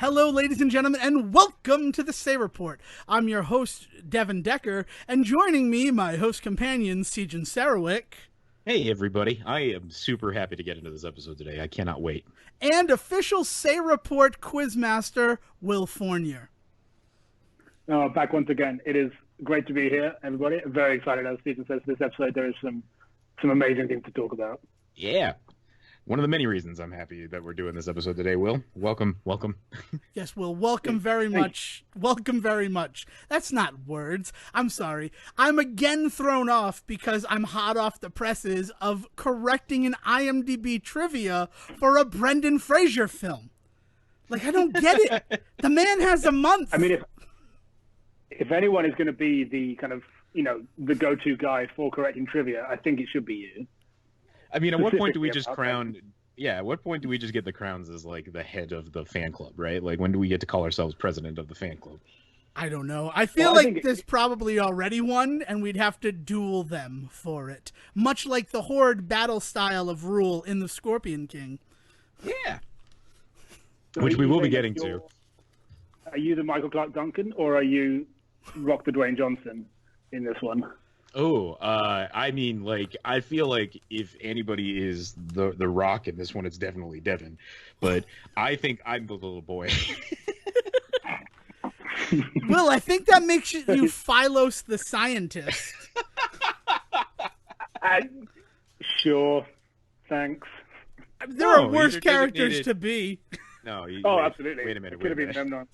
Hello, ladies and gentlemen, and welcome to the Say Report. I'm your host, Devin Decker, and joining me, my host companion, Sejan Sarowick. Hey, everybody. I am super happy to get into this episode today. I cannot wait. And official Say Report Quizmaster, Will Fournier. Back once again. It is great to be here, everybody. Very excited, as Sejan says, this episode. There is some amazing things to talk about. Yeah. One of the many reasons I'm happy that we're doing this episode today, Will. Welcome. Yes, Will, welcome very much. Welcome very much. That's not words. I'm sorry. I'm again thrown off because I'm hot off the presses of correcting an IMDb trivia for a Brendan Fraser film. Like, I don't get it. The man has a month. I mean, if anyone is going to be the kind of, the go-to guy for correcting trivia, I think it should be you. I mean, at what point do we just at what point do we just get the crowns as, like, the head of the fan club, right? Like, when do we get to call ourselves president of the fan club? I don't know. I feel like there's probably already one, and we'd have to duel them for it. Much like the Horde battle style of rule in The Scorpion King. Yeah. So which we will be getting to. Are you the Michael Clark Duncan, or are you Rock the Dwayne Johnson in this one? Oh, I mean, like, I feel like if anybody is the Rock in this one, it's definitely Devin. But I think I'm the little boy. Will, I think that makes you Phylos the scientist. Sure. Thanks. There are worse characters to be. No. Absolutely. Wait a minute. It could have been Memnon.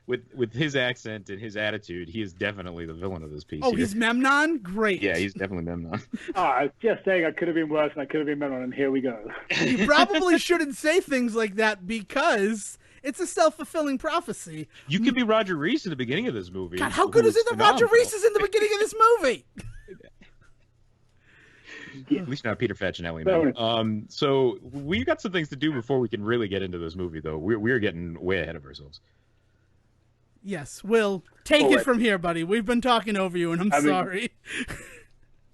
With his accent and his attitude, he is definitely the villain of this piece. Oh, he's Memnon? Great. Yeah, he's definitely Memnon. I was just saying I could have been worse and I could have been Memnon, and here we go. You probably shouldn't say things like that because it's a self-fulfilling prophecy. You could be Roger Reese in the beginning of this movie. God, how good is it that Roger Reese is in the beginning of this movie? Yeah. At least not Peter Facinelli, man. So we've got some things to do before we can really get into this movie, though. We're getting way ahead of ourselves. Yes, Will, take it from here, buddy. We've been talking over you, and I'm sorry.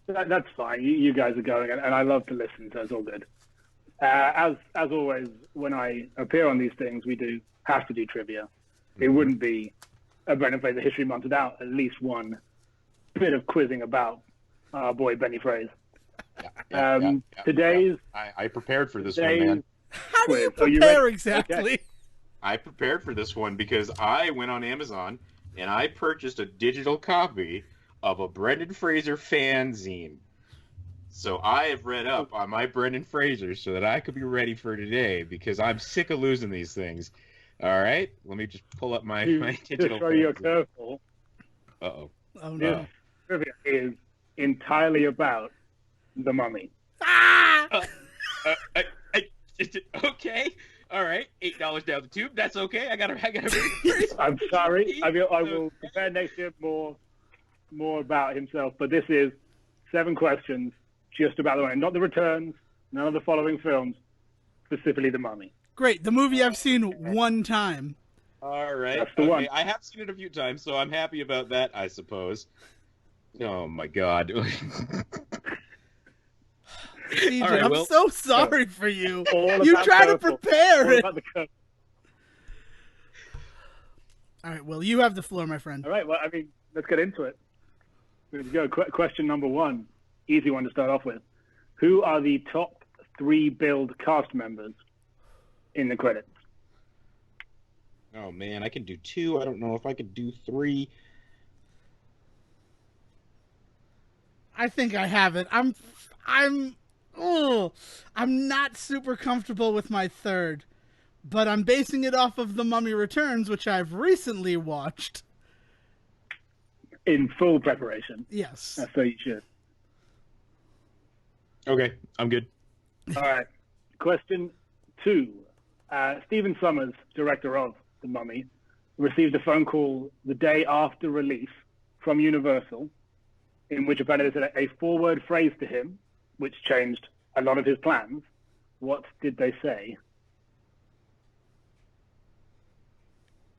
That's fine. You guys are going, and I love to listen, so it's all good. As always, when I appear on these things, we have to do trivia. Mm-hmm. It wouldn't be a Brendan Fraser History Month without at least one bit of quizzing about our boy Benny Fraser. Today's... I prepared for this one, man. How do you prepare exactly? Okay. I prepared for this one because I went on Amazon and I purchased a digital copy of a Brendan Fraser fanzine. So I have read up on my Brendan Fraser so that I could be ready for today because I'm sick of losing these things. All right? Let me just pull up my digital Just for your curveball. Uh-oh. Oh, no. This trivia is entirely about the Mummy. Ah! Okay. All right, $8 down the tube. That's okay. I gotta. I'm sorry. I will prepare next year more about himself. But this is 7 questions just about the Mummy, not the Returns, none of the following films, specifically the Mummy. Great. The movie I've seen one time. All right. That's the one. I have seen it a few times, so I'm happy about that, I suppose. Oh my God. CJ, right, I'm so sorry for you. You try to prepare it. All right, Will, you have the floor, my friend. All right, well, I mean, let's get into it. Let's go. Question number 1, easy one to start off with. Who are the top 3 billed cast members in the credits? Oh man, I can do 2. I don't know if I could do 3. I think I have it. I'm not super comfortable with my third, but I'm basing it off of The Mummy Returns, which I've recently watched. In full preparation. Yes. So you should. Okay, I'm good. All right. Question 2. Stephen Sommers, director of The Mummy, received a phone call the day after release from Universal, in which apparently they said a 4-word phrase to him, which changed a lot of his plans. What did they say?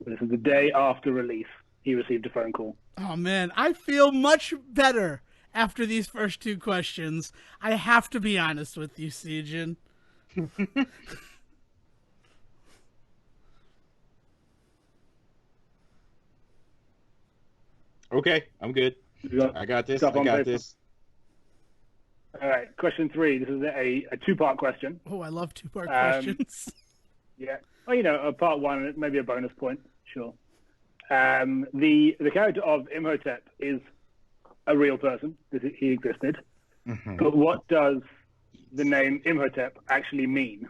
This is the day after release. He received a phone call. Oh, man. I feel much better after these first 2 questions. I have to be honest with you, Sejan. Okay, I'm good. I got this. I Stuff on got paper? this. All right, question 3. This is a two-part question. Oh, I love two-part questions. Yeah. Well, a part 1, maybe a bonus point. Sure. The character of Imhotep is a real person. He existed. Mm-hmm. But what does the name Imhotep actually mean?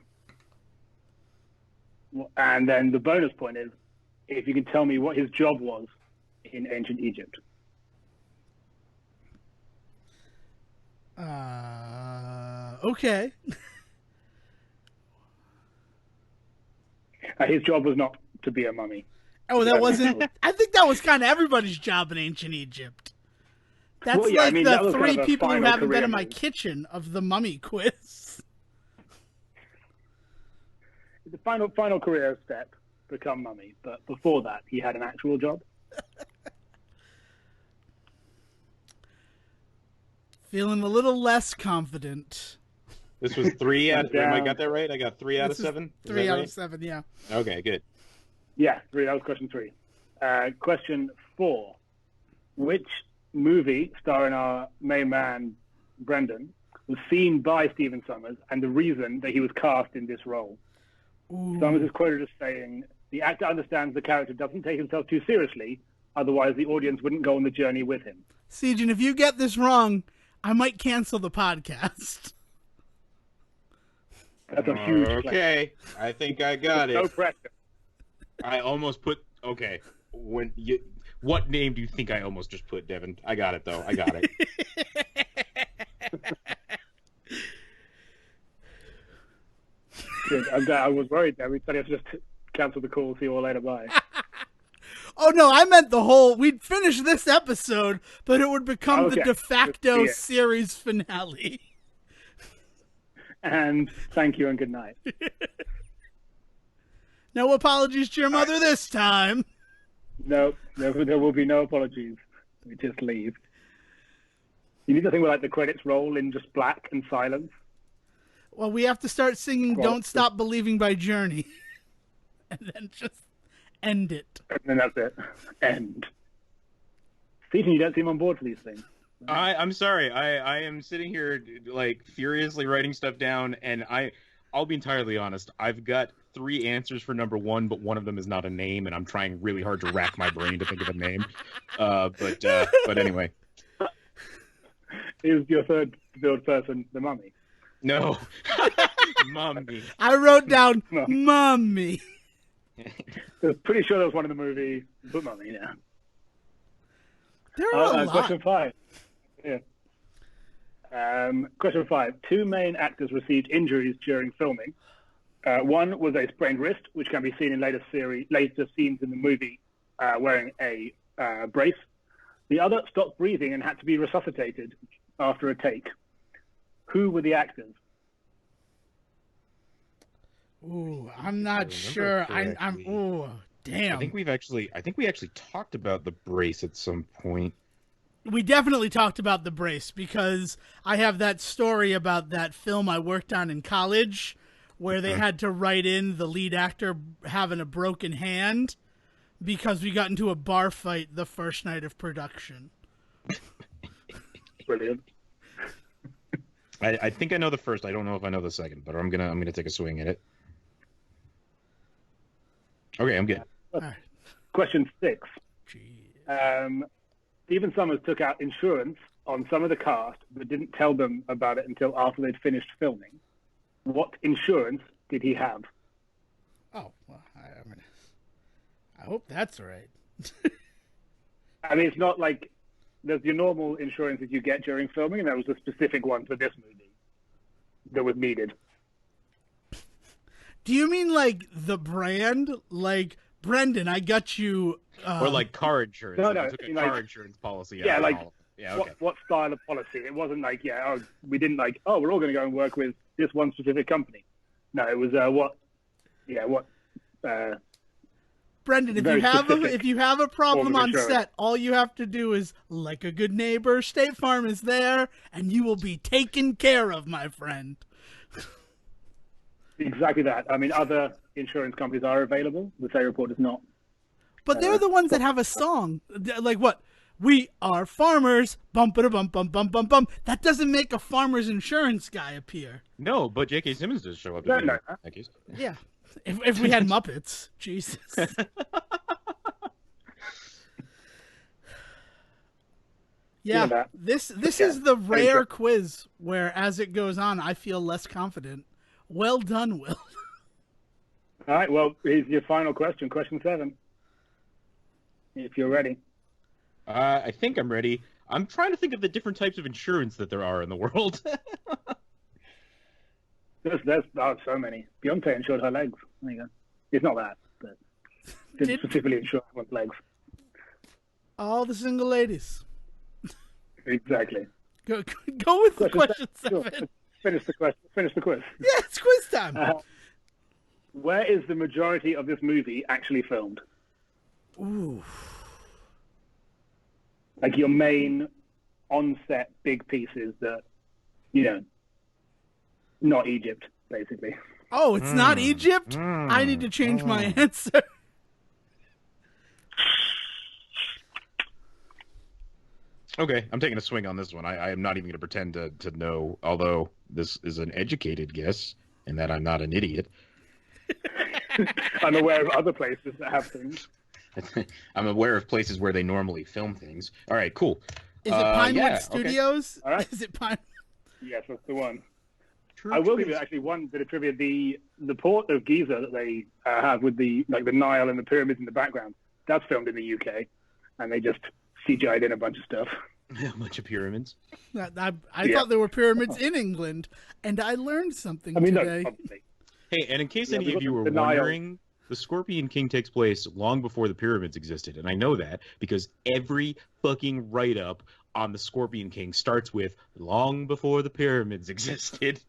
And then the bonus point is, if you can tell me what his job was in ancient Egypt. Okay. His job was not to be a mummy. Oh, that wasn't. I think that was kind of everybody's job in ancient Egypt. That's Well, yeah, like I mean, the that was 3 kind of a people who final haven't been career in my move. kitchen of the mummy quiz. The final career step, become mummy. But before that, he had an actual job. Feeling a little less confident. This was 3 out. Down. I got that right. I got 3 out of 7. Is 3 that out right? of 7, yeah. Okay, good. Yeah, 3. That was question 3. Question 4. Which movie starring our main man, Brendan, was seen by Stephen Summers and the reason that he was cast in this role? Ooh. Summers is quoted as saying, "The actor understands the character doesn't take himself too seriously, otherwise the audience wouldn't go on the journey with him." Siege, and if you get this wrong, I might cancel the podcast. That's a huge claim. Okay, I think I got No it. pressure. I almost put. Okay, what name do you think I almost just put, Devin? I got it though. I got it. Good. I was worried that we said have to just cancel the call, see you all later, bye. Oh, no, I meant the whole... We'd finish this episode, but it would become the Okay. de facto Yeah. series finale. And thank you and good night. No apologies to your mother this time. No, there will be no apologies. We just leave. You need something where like the credits roll in just black and silence. Well, we have to start singing Well, Don't Stop Believing by Journey. And then just end it. And then that's it. End. Stephen, you don't seem on board for these things. I'm sorry. I am sitting here like furiously writing stuff down, and I'll be entirely honest. I've got 3 answers for number 1, but one of them is not a name, and I'm trying really hard to rack my brain to think of a name. But anyway. Is your third person the mummy? No. Mummy. I wrote down No. Mummy. I was pretty sure that was one of the movie, but mummy, yeah. There are a lot. Question 5. Yeah. Question 5. 2 main actors received injuries during filming. One was a sprained wrist, which can be seen in later scenes in the movie wearing a brace. The other stopped breathing and had to be resuscitated after a take. Who were the actors? Ooh, I'm not sure. I'm. correctly. Ooh, damn. I think we actually talked about the brace at some point. We definitely talked about the brace because I have that story about that film I worked on in college where they had to write in the lead actor having a broken hand because we got into a bar fight the first night of production. Brilliant. I think I know the first. I don't know if I know the second, but I'm gonna take a swing at it. Okay, I'm good. All right. Question 6. Jeez. Stephen Summers took out insurance on some of the cast, but didn't tell them about it until after they'd finished filming. What insurance did he have? Oh, well, I hope that's right. I mean, it's not like there's your normal insurance that you get during filming, and there was a specific one for this movie that was needed. Do you mean like the brand? Like, Brendan, I got you... Or like car insurance. No, like no, I took a like- car insurance policy. Yeah, out like, of all of it. Yeah, okay. What style of policy? It wasn't like, we didn't like, we're all going to go and work with this one specific company. No, it was Brendan, Very if you have a problem form of on insurance. set, all you have to do is, like a good neighbor, State Farm is there, and you will be taken care of, my friend. exactly that. I mean, other insurance companies are available. The Say Report is not. But they're the ones that have a song. Like what? We are farmers. Bum ba bum bum bum bum bum. That doesn't make a farmer's insurance guy appear. No, but J.K. Simmons does show up. No, in no. that case. Yeah. If we had Muppets, Jesus. Yeah, this is the rare quiz where, as it goes on, I feel less confident. Well done, Will. All right, well, here's your final question, question 7. If you're ready. I think I'm ready. I'm trying to think of the different types of insurance that there are in the world. There's so many. Beyonce insured her legs. There you go. It's not that, but didn't specifically insure one's legs. All the single ladies. Exactly. Go with the question 7. Sure. Finish the question. Finish the quiz. Yeah, it's quiz time. Where is the majority of this movie actually filmed? Ooh. Like your main on-set big pieces that, not Egypt, basically. Oh, it's not Egypt? I need to change my answer. Okay, I'm taking a swing on this one. I am not even going to pretend to know, although this is an educated guess, and that I'm not an idiot. I'm aware of other places that have things. I'm aware of places where they normally film things. All right, cool. Is it Pinewood Studios? Okay. All right. Is it Pine? Yes, that's the one. I will give you actually one bit of trivia. The port of Giza that they have with the Nile and the pyramids in the background, that's filmed in the UK, and they just CGI'd in a bunch of stuff. A bunch of pyramids. I thought there were pyramids in England, and I learned something today. No, hey, and in case any of you were wondering, the Scorpion King takes place long before the pyramids existed, and I know that because every fucking write-up on the Scorpion King starts with long before the pyramids existed.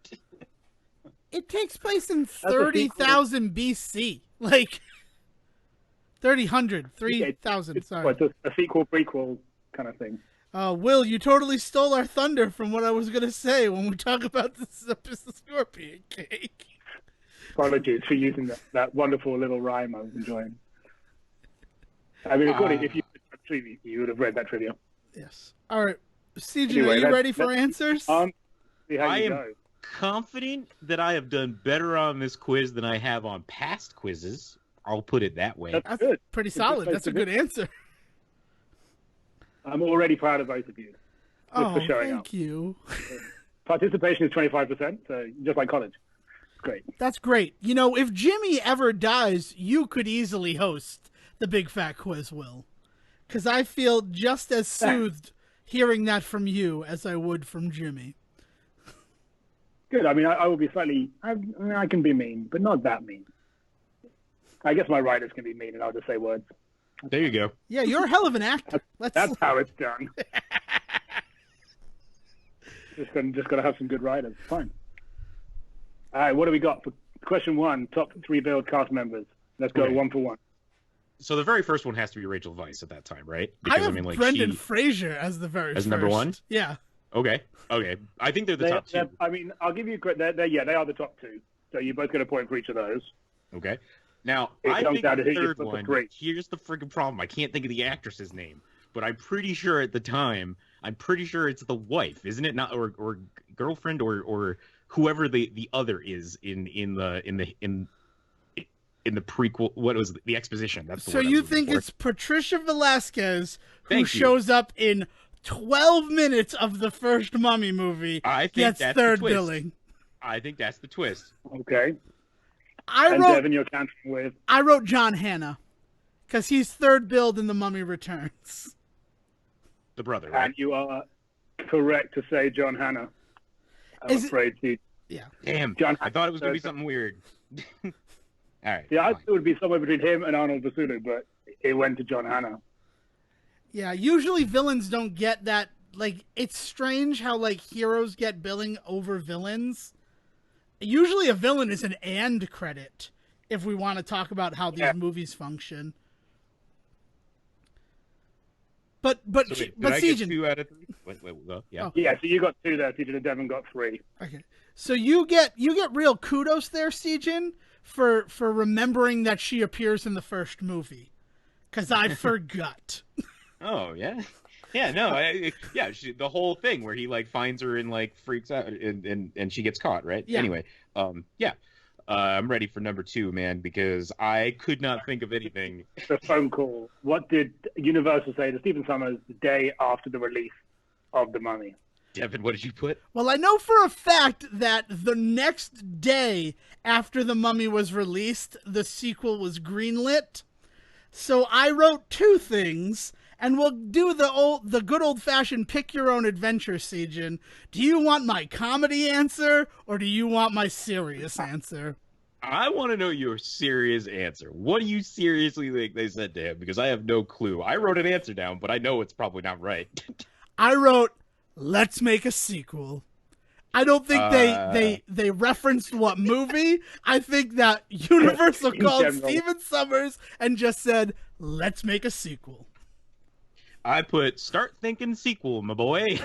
It takes place in 30,000 BC. Like 3,000, sorry. It's a sequel, prequel kind of thing. Will, you totally stole our thunder from what I was going to say when we talk about the Scorpion King. Apologies for using that wonderful little rhyme I was enjoying. I mean, if you would have read that trivia. Yes. All right. CJ, are you ready for answers? See how I you am go. confident that I have done better on this quiz than I have on past quizzes. I'll put it that way. That's good. Pretty solid. That's a good answer. I'm already proud of both of you. For showing thank you. Participation is 25%, so just like college. Great. That's great. If Jimmy ever dies, you could easily host the Big Fat Quiz, Will. Because I feel just as soothed hearing that from you as I would from Jimmy. Good. I mean, I will be slightly... I can be mean, but not that mean. I guess my writers can be mean, and I'll just say words. There you go. Yeah, you're a hell of an actor. That's how it's done. just got to have some good writers. Fine. All right, what do we got for question 1? Top 3 build cast members. Let's go 1 for 1. So the very first one has to be Rachel Weisz at that time, right? Because I have Brendan Fraser as the very first. Number 1? Yeah. Okay. I think they're the top 2. I mean, I'll give you credit. They are the top 2. So you both get a point for each of those. Okay. Now, I think the third one, here's the freaking problem. I can't think of the actress's name, but I'm pretty sure at the time, it's the wife, isn't it? Not or girlfriend or whoever the other is in the prequel. What was the exposition? That's the so word you think it's Patricia Velasquez who Thank shows up in 12 minutes of the first Mummy movie? I think gets that's third the twist. billing. I think that's the twist. Okay. Devin, you're counting with? I wrote John Hannah because he's third billed in The Mummy Returns. The brother, right? And you are correct to say John Hannah. I'm afraid to. Yeah. Damn. John, I thought it was going to be something weird. All right. Yeah, I thought it would be somewhere between him and Arnold Vasulu, but it went to John Hannah. Yeah, usually villains don't get that. Like, it's strange how, heroes get billing over villains. Usually a villain is an and credit if we want to talk about how these movies function. But Sejan, 2 out of 3? Wait, yeah. Oh. Yeah, so you got 2 there, Sejan, and Devin got 3. Okay. So you get real kudos there, Sejan, for remembering that she appears in the first movie. Because I forgot. Oh, yeah? Yeah, no, the whole thing where he like finds her and like freaks out and she gets caught, right? Yeah. Anyway, yeah. I'm ready for number 2, man, because I could not think of anything. The phone call. What did Universal say to Stephen Summers the day after the release of The Mummy? Devin, what did you put? Well, I know for a fact that the next day after The Mummy was released, the sequel was greenlit. So I wrote 2 things, and we'll do the good old-fashioned pick-your-own-adventure, Sejin. Do you want my comedy answer, or do you want my serious answer? I want to know your serious answer. What do you seriously think they said to him? Because I have no clue. I wrote an answer down, but I know it's probably not right. I wrote, let's make a sequel. I don't think they referenced what movie. I think that Universal called Stephen Summers and just said, let's make a sequel. I put, start thinking sequel, my boy.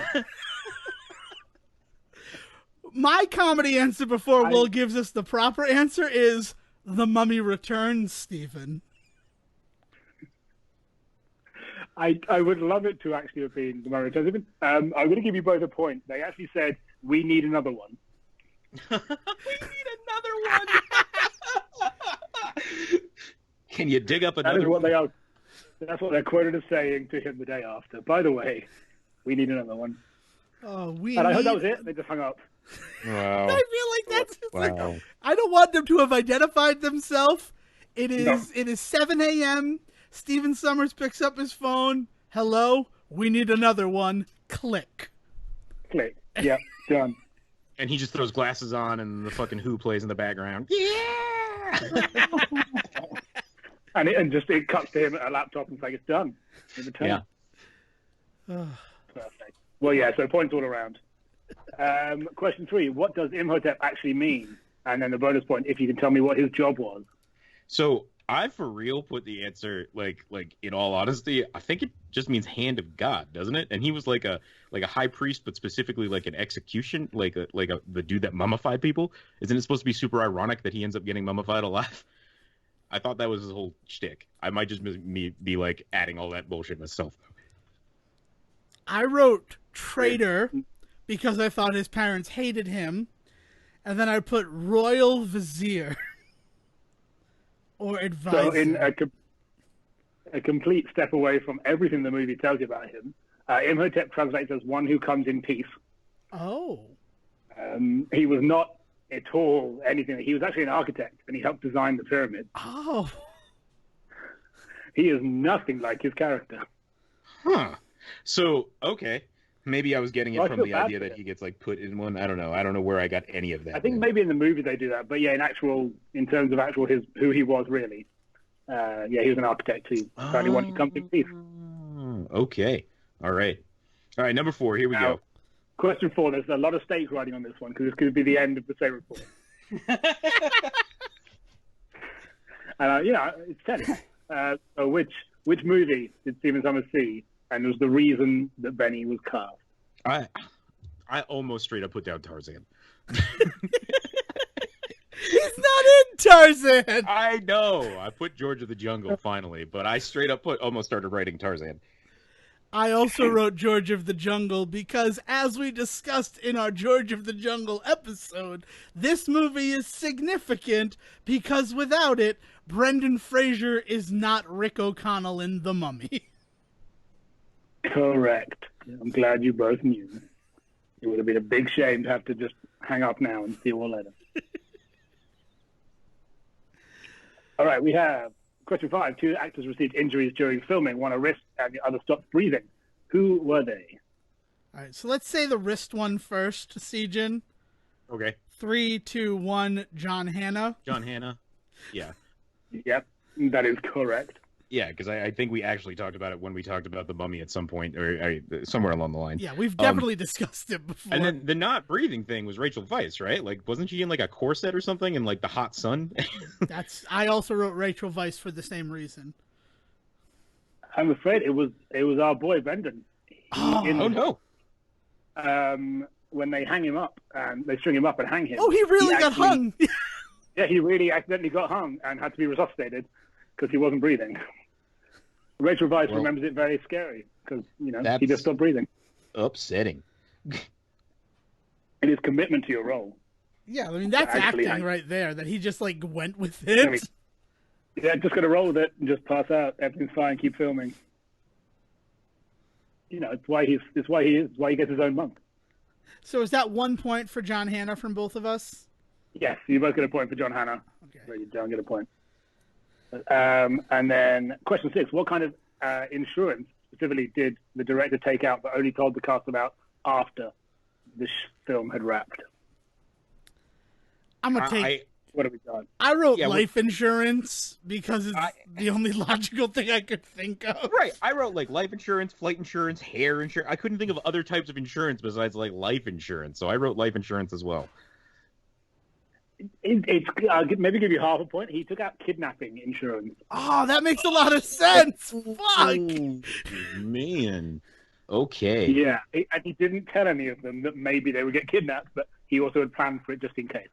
My comedy answer before Will gives us the proper answer is The Mummy Returns, Stephen. I would love it to actually have been The Mummy Returns. I'm going to give you both a point. They actually said, we need another one. We need another one. Can you dig up another one? That's what they're quoted as saying to him the day after. By the way, we need another one. Oh, I heard that was it. They just hung up. Wow. I feel like that's like, I don't want them to have identified themselves. It is 7 a.m. Stephen Summers picks up his phone. Hello, we need another one. Click. Click. Yeah, done. And he just throws glasses on, and the fucking Who plays in the background. Yeah. and it cuts to him at a laptop and it's like, it's done. Yeah. Perfect. Well, yeah. So points all around. Question 3: what does Imhotep actually mean? And then the bonus point, if you can tell me what his job was. So I for real put the answer like in all honesty, I think it just means hand of God, doesn't it? And he was like a high priest, but specifically like an execution, the dude that mummified people. Isn't it supposed to be super ironic that he ends up getting mummified alive? I thought that was his whole shtick. I might just be like adding all that bullshit myself. I wrote traitor because I thought his parents hated him, and then I put royal vizier. Or advisor. So in a complete step away from everything the movie tells you about him, Imhotep translates as one who comes in peace. Oh. He was not at all anything. He was actually an architect, and he helped design the pyramid. Oh. He is nothing like his character. Huh. So, okay. Maybe I was getting it from the idea that he gets like put in one. I don't know. I don't know where I got any of that. I think maybe in the movie they do that, but yeah, in terms of who he was really, he was an architect who finally wanted to come to peace. Okay. All right. Number 4. Here we go. Question 4. There's a lot of stakes riding on this one because this could be the end of the Say Report. And it's tennis. So which movie did Stephen Summers see? And was the reason that Benny was carved. I almost straight up put down Tarzan. He's not in Tarzan. I know. I put George of the Jungle finally, but I straight up almost started writing Tarzan. I also wrote George of the Jungle because, as we discussed in our George of the Jungle episode, this movie is significant because without it, Brendan Fraser is not Rick O'Connell in The Mummy. Correct. I'm glad you both knew. It would have been a big shame to have to just hang up now and see you all later. All right, we have question 5. 2 actors received injuries during filming. One a wrist and the other stopped breathing. Who were they? All right, so let's say the wrist one first, Sejin. Okay. 3, 2, 1, John Hannah. John Hannah. Yeah. Yep, that is correct. Yeah, because I think we actually talked about it when we talked about The Mummy at some point, or somewhere along the line. Yeah, we've definitely discussed it before. And then the not breathing thing was Rachel Weisz, right? Like, wasn't she in like a corset or something in like the hot sun? I also wrote Rachel Weisz for the same reason. I'm afraid it was our boy Brendan. No! When they hang him up and they string him up and hang him. Oh, he really got hung. Yeah, he really accidentally got hung and had to be resuscitated because he wasn't breathing. Rachel Weisz remembers it very scary. because he That's- just stopped breathing. Upsetting. And his commitment to your role. Yeah, I mean, that's Actually, acting right there, that he just, like, went with it. I mean, yeah, just gonna roll with it and just pass out. Everything's fine. Keep filming. It's why he gets his own month. So is that 1 point for John Hannah from both of us? Yes, you both get a point for John Hannah. Okay. So you don't get a point. And then question 6: what kind of insurance specifically did the director take out, but only told the cast about after the film had wrapped? I'm gonna take. What have we got? I wrote life insurance because it's the only logical thing I could think of. Right. I wrote like life insurance, flight insurance, hair insurance. I couldn't think of other types of insurance besides like life insurance. So I wrote life insurance as well. It's maybe give you half a point. He took out kidnapping insurance. Oh, that makes a lot of sense. Fuck. Oh, man. Okay. Yeah, and he didn't tell any of them that maybe they would get kidnapped, but he also had planned for it just in case.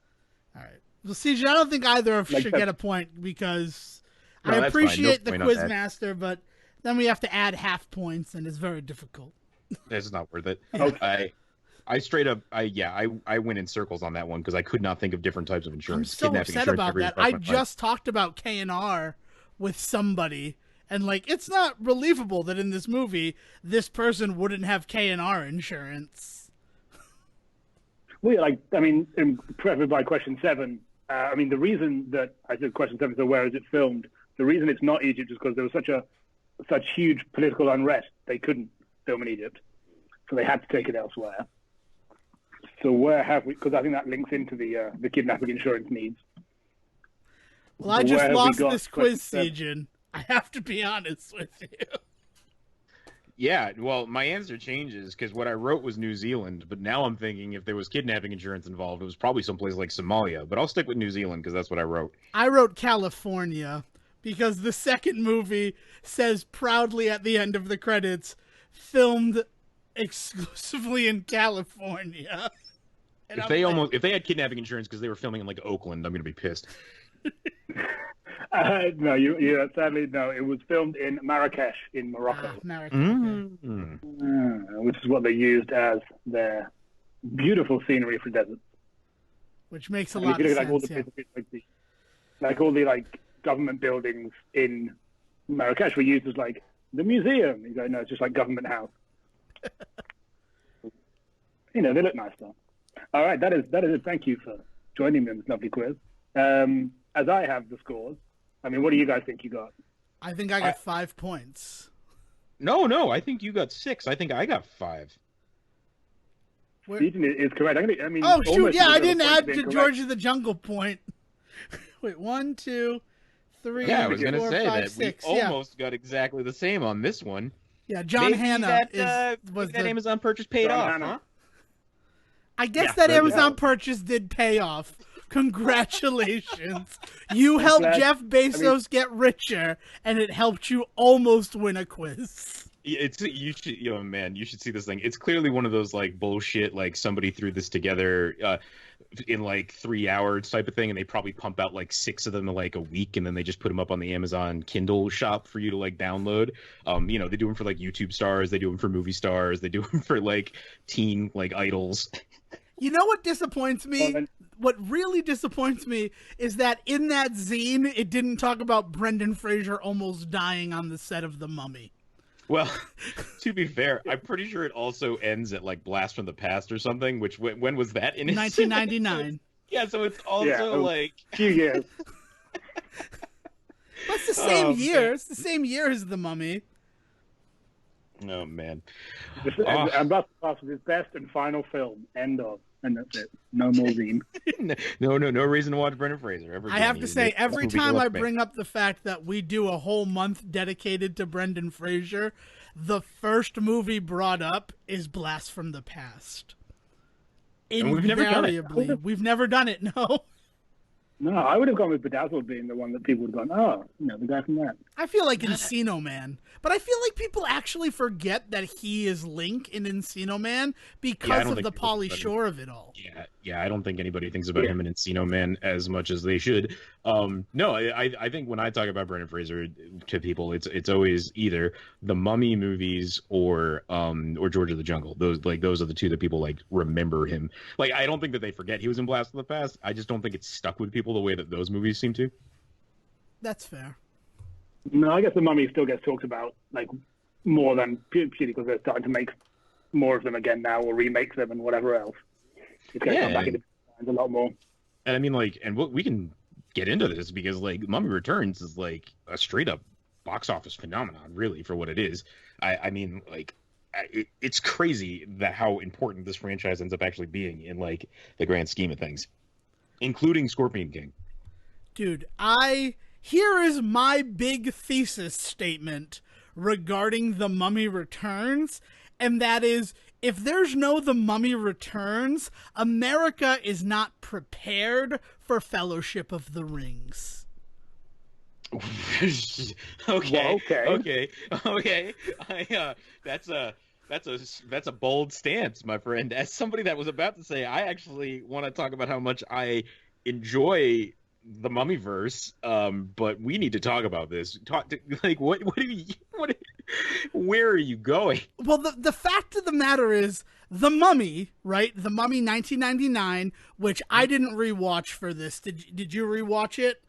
All right. Well, CJ, I don't think either of us should get a point because I appreciate the Quizmaster, but then we have to add half points, and it's very difficult. It's not worth it. Okay. I straight up, I went in circles on that one because I could not think of different types of I'm insurance. so upset about that. I just talked about K&R with somebody, and like, it's not believable that in this movie, this person wouldn't have K&R insurance. Well, preface by question 7. The reason that I said question 7, so where is it filmed? The reason it's not Egypt is because there was such huge political unrest, they couldn't film in Egypt. So they had to take it elsewhere. So where have we, because I think that links into the kidnapping insurance needs. Well, I just lost this quiz, Sejin. I have to be honest with you. Yeah, well, my answer changes because what I wrote was New Zealand, but now I'm thinking if there was kidnapping insurance involved, it was probably someplace like Somalia. But I'll stick with New Zealand because that's what I wrote. I wrote California because the second movie says proudly at the end of the credits, filmed exclusively in California. And if they had kidnapping insurance because they were filming in like Oakland, I'm gonna be pissed. No, sadly no. It was filmed in Marrakesh in Morocco, which is what they used as their beautiful scenery for desert. Which makes a lot of sense. All the government buildings in Marrakesh were used as like the museum. You go, no, it's just like Government House. They look nice though. All right, that is it. Thank you for joining me in this lovely quiz. As I have the scores, what do you guys think you got? I think I got 5 points. No, I think you got 6. I think I got 5. Ethan is correct. Oh shoot! Yeah, I didn't add to George of the Jungle point. Wait, 1, 2, 3. Yeah, I was going to say 5, that 6. we almost got exactly the same on this one. Yeah, John Hannah was that Amazon purchase paid off, huh? I guess that Amazon purchase did pay off. Congratulations. You helped Jeff Bezos get richer, and it helped you almost win a quiz. You should see this thing. It's clearly one of those like bullshit, like somebody threw this together in like 3 hours type of thing, and they probably pump out like 6 of them in like a week, and then they just put them up on the Amazon Kindle shop for you to like download. They do them for like YouTube stars, they do them for movie stars, they do them for like teen like idols. You know what disappoints me? What really disappoints me is that in that zine, it didn't talk about Brendan Fraser almost dying on the set of The Mummy. Well, to be fair, I'm pretty sure it also ends at like Blast from the Past or something. Which when was that? In 1999. Yeah, so it's also like a few years. That's the same year. It's the same year as The Mummy. Oh man! I'm about to pass with his best and final film. End of. And that's it. No more zine. No reason to watch Brendan Fraser. I have to say, every time I bring up the fact that we do a whole month dedicated to Brendan Fraser, the first movie brought up is Blast from the Past. And we've never done it. We've never done it, no. No, I would have gone with Bedazzled being the one that people would have gone, the guy from that. I feel like Encino Man. But I feel like people actually forget that he is Link in Encino Man because of the Pauly Shore of it all. Yeah, I don't think anybody thinks about him in Encino Man as much as they should. No, I think when I talk about Brendan Fraser to people, it's always either the Mummy movies or George of the Jungle. Those are the two that people like remember him. Like, I don't think that they forget he was in Blast from the Past. I just don't think it's stuck with people the way that those movies seem to. That's fair. No, I guess the Mummy still gets talked about like more than purely because they're starting to make more of them again now, or remake them and whatever else. It's going to come back into a lot more. And I mean, like, and we can get into this because like Mummy Returns is like a straight up box office phenomenon, really, for what it is. I mean, like, it's crazy that how important this franchise ends up actually being in like the grand scheme of things, including Scorpion King. Dude, here is my big thesis statement regarding The Mummy Returns, and that is, if there's no The Mummy Returns, America is not prepared for Fellowship of the Rings. Okay. That's a bold stance, my friend. As somebody that was about to say, I actually want to talk about how much I enjoy the Mummyverse, but we need to talk about this. Where are you going? Well, the fact of the matter is, The Mummy, right? The Mummy 1999, which I didn't rewatch for this. Did you rewatch it,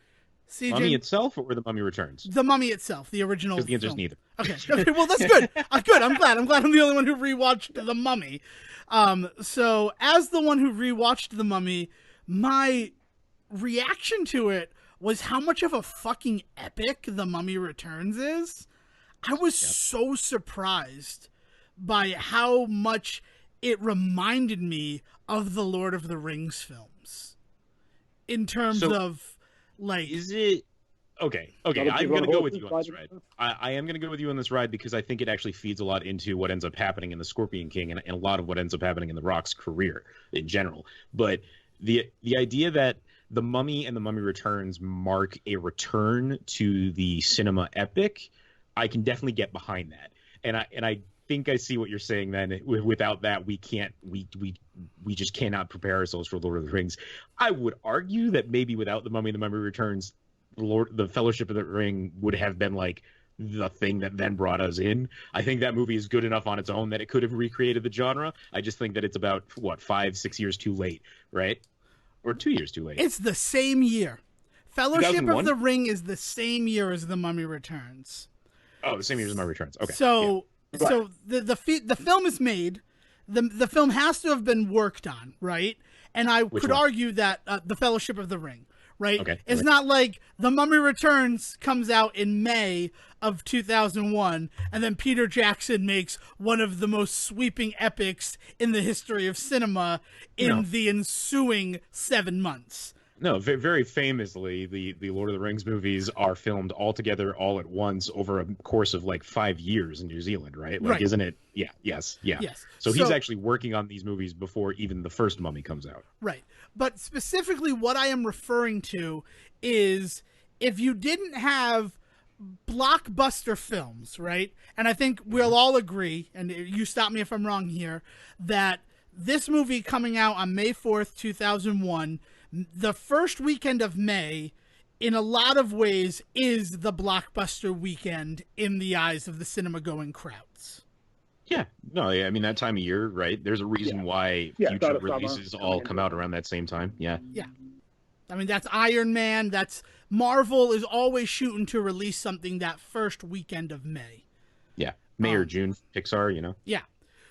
CJ? Mummy itself or The Mummy Returns? The Mummy itself, the original. Because the answer's neither. Okay, well, that's good. Good, I'm glad I'm the only one who rewatched The Mummy. So, as the one who rewatched The Mummy, my reaction to it was how much of a fucking epic The Mummy Returns is. I was so surprised by how much it reminded me of the Lord of the Rings films in terms of like, is it okay? I'm gonna go with you on this ride. I am gonna go with you on this ride because I think it actually feeds a lot into what ends up happening in the Scorpion King and a lot of what ends up happening in The Rock's career in general. But the idea that The Mummy and The Mummy Returns mark a return to the cinema epic, I can definitely get behind that. And I think I see what you're saying then. Without that, we just cannot prepare ourselves for Lord of the Rings. I would argue that maybe without The Mummy and The Mummy Returns, the Fellowship of the Ring would have been like the thing that then brought us in. I think that movie is good enough on its own that it could have recreated the genre. I just think that it's about 5-6 years too late, right? Or 2 years too late. It's the same year. Fellowship 2001? of the Ring is the same year as The Mummy Returns. Oh, the same year as The Mummy Returns. Okay. So the film is made. The film has to have been worked on, right? And I could argue that the Fellowship of the Ring, right? Okay. It's not like The Mummy Returns comes out in May of 2001, and then Peter Jackson makes one of the most sweeping epics in the history of cinema in the ensuing 7 months. No, very famously, the Lord of the Rings movies are filmed all together, all at once, over a course of like 5 years in New Zealand, right? Like, isn't it? Yeah, yes. So he's actually working on these movies before even the first Mummy comes out. Right. But specifically what I am referring to is if you didn't have blockbuster films, right? And I think we'll all agree, and you stop me if I'm wrong here, that this movie coming out on May 4th, 2001, the first weekend of May, in a lot of ways, is the blockbuster weekend in the eyes of the cinema-going crowds. Yeah. No, I mean, that time of year, right? There's a reason why future releases all come out around that same time. Yeah. Yeah. I mean, that's Iron Man. Marvel is always shooting to release something that first weekend of May. Yeah. May or June, Pixar, you know? Yeah.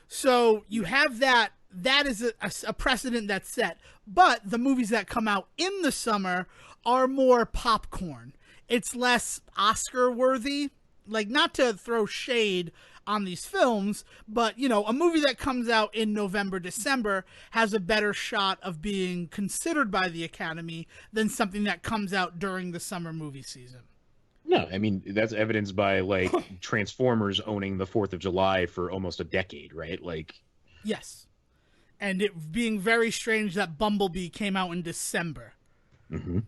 So you have that. That is a precedent that's set. But the movies that come out in the summer are more popcorn. It's less Oscar-worthy. Like, not to throw shade on these films, but, you know, a movie that comes out in November, December has a better shot of being considered by the Academy than something that comes out during the summer movie season. No, I mean, that's evidenced by, like, Transformers owning the 4th of July for almost a decade, right? Like... Yes. And it being very strange that Bumblebee came out in December. Mm-hmm.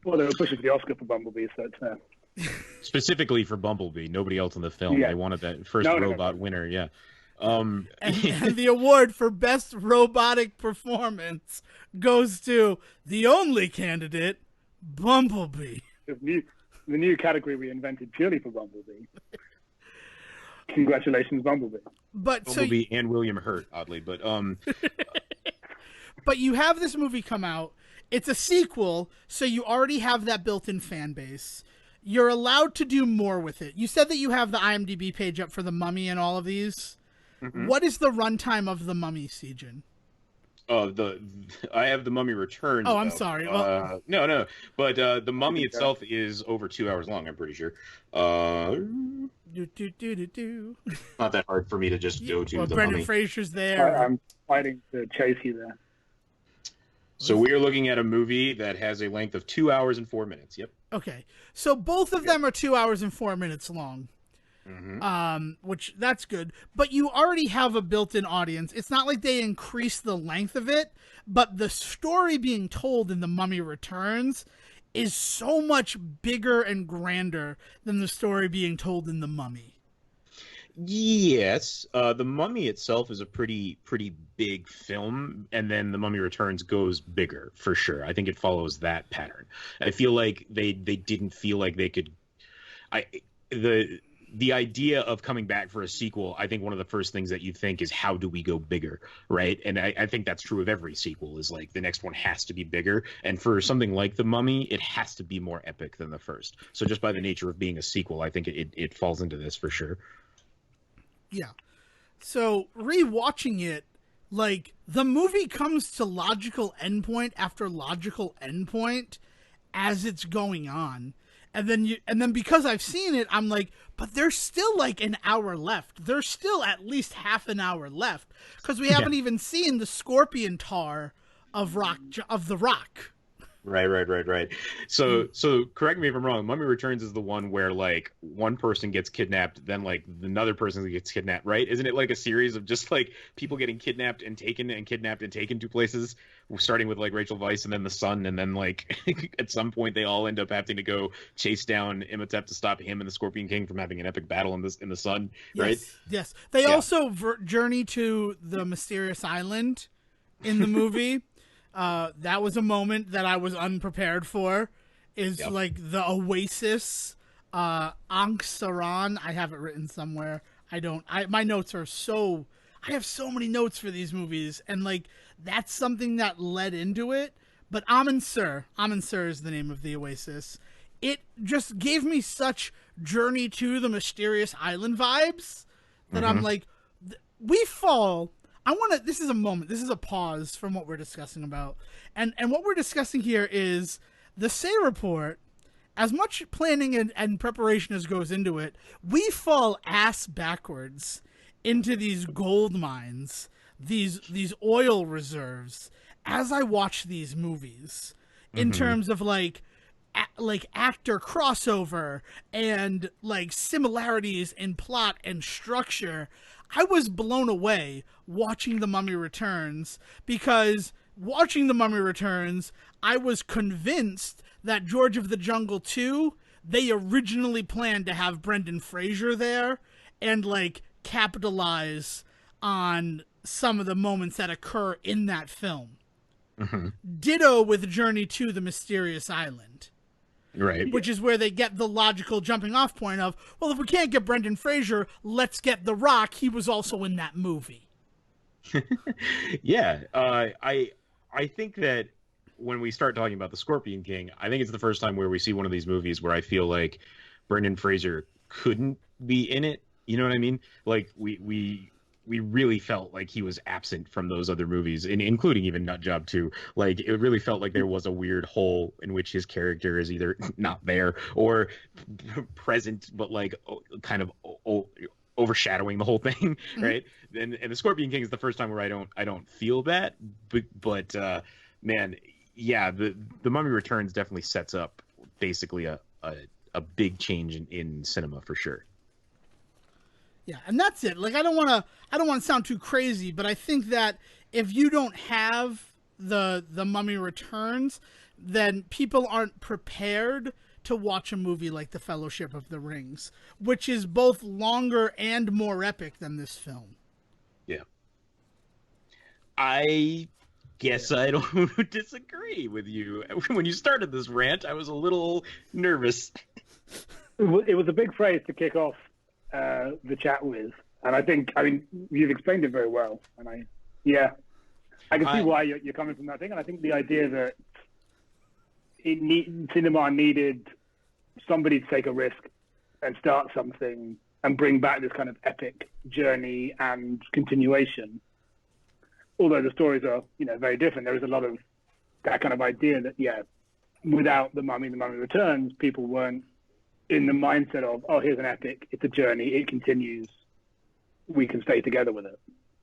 Well, they were pushing for the Oscar for Bumblebee, so it's specifically for Bumblebee. Nobody else in the film. Yeah. They wanted that first robot winner. Yeah. And the award for best robotic performance goes to the only candidate, Bumblebee. The new category we invented purely for Bumblebee. Congratulations, Bumblebee. But Bumblebee and William Hurt, oddly, but but you have this movie come out. It's a sequel, so you already have that built-in fan base. You're allowed to do more with it. You said that you have the IMDb page up for The Mummy and all of these. Mm-hmm. What is the runtime of The Mummy, Sejin? I have The Mummy Returns. Oh, I'm sorry. No. But The Mummy itself is over 2 hours long, I'm pretty sure. Not that hard for me to just go to The Brendan Mummy. Fraser's there. I'm fighting to chase you there. So we are looking at a movie that has a length of 2 hours and 4 minutes. Yep. Okay. So both of them are 2 hours and 4 minutes long. Mm-hmm. Which that's good, but you already have a built-in audience. It's not like they increase the length of it, but the story being told in The Mummy Returns is so much bigger and grander than the story being told in The Mummy. Yes, The Mummy itself is a pretty big film, and then The Mummy Returns goes bigger for sure. I think it follows that pattern. I feel like they didn't feel like they could. The idea of coming back for a sequel, I think one of the first things that you think is, how do we go bigger, right? And I think that's true of every sequel, is like the next one has to be bigger. And for something like The Mummy, it has to be more epic than the first. So just by the nature of being a sequel, I think it falls into this for sure. Yeah. So rewatching it, like, the movie comes to logical endpoint after logical endpoint as it's going on. And then because I've seen it, I'm like, but there's still like an hour left. There's still at least half an hour left, because we haven't even seen the scorpion tar of the Rock. Right. So correct me if I'm wrong. Mummy Returns is the one where like one person gets kidnapped, then like another person gets kidnapped, right? Isn't it like a series of just like people getting kidnapped and taken to places, starting with like Rachel Weisz and then the son, and then like at some point they all end up having to go chase down Imhotep to stop him and the Scorpion King from having an epic battle in the sun, right? Yes. They also journey to the mysterious island in the movie. That was a moment that I was unprepared for. Like the Oasis, Ankh Saran. I have it written somewhere. My notes are I have so many notes for these movies, and like that's something that led into it. But Amen Sur is the name of the Oasis. It just gave me such Journey to the Mysterious Island vibes that I'm like, we fall. This is a moment, this is a pause from what we're discussing about. And what we're discussing here is the Say Report. As much planning and preparation as goes into it, we fall ass backwards into these gold mines, these oil reserves, as I watch these movies, in terms of like actor crossover and like similarities in plot and structure. I was blown away watching The Mummy Returns, because watching The Mummy Returns, I was convinced that George of the Jungle 2, they originally planned to have Brendan Fraser there and like capitalize on some of the moments that occur in that film. Ditto with Journey to the Mysterious Island. Right. Which is where they get the logical jumping off point of, well, if we can't get Brendan Fraser, let's get The Rock. He was also in that movie. Yeah. I think that when we start talking about the Scorpion King, I think it's the first time where we see one of these movies where I feel like Brendan Fraser couldn't be in it. You know what I mean? Like we really felt like he was absent from those other movies, including even Nut Job 2. Like, it really felt like there was a weird hole in which his character is either not there or present, but like kind of overshadowing the whole thing, right? And the Scorpion King is the first time where I don't feel that, but man, yeah, the Mummy Returns definitely sets up basically a big change in cinema for sure. Yeah, and that's it. Like, I don't want to sound too crazy, but I think that if you don't have the Mummy Returns, then people aren't prepared to watch a movie like The Fellowship of the Rings, which is both longer and more epic than this film. I guess I don't disagree with you. When you started this rant, I was a little nervous. It was a big phrase to kick off the chat with, and I mean, you've explained it very well, and I can see why you're coming from that thing, and I think the idea that cinema needed somebody to take a risk and start something and bring back this kind of epic journey and continuation. Although the stories are, very different, there is a lot of that kind of idea that, without The Mummy Returns, people weren't in the mindset of, oh, here's an epic, it's a journey, it continues, we can stay together with it.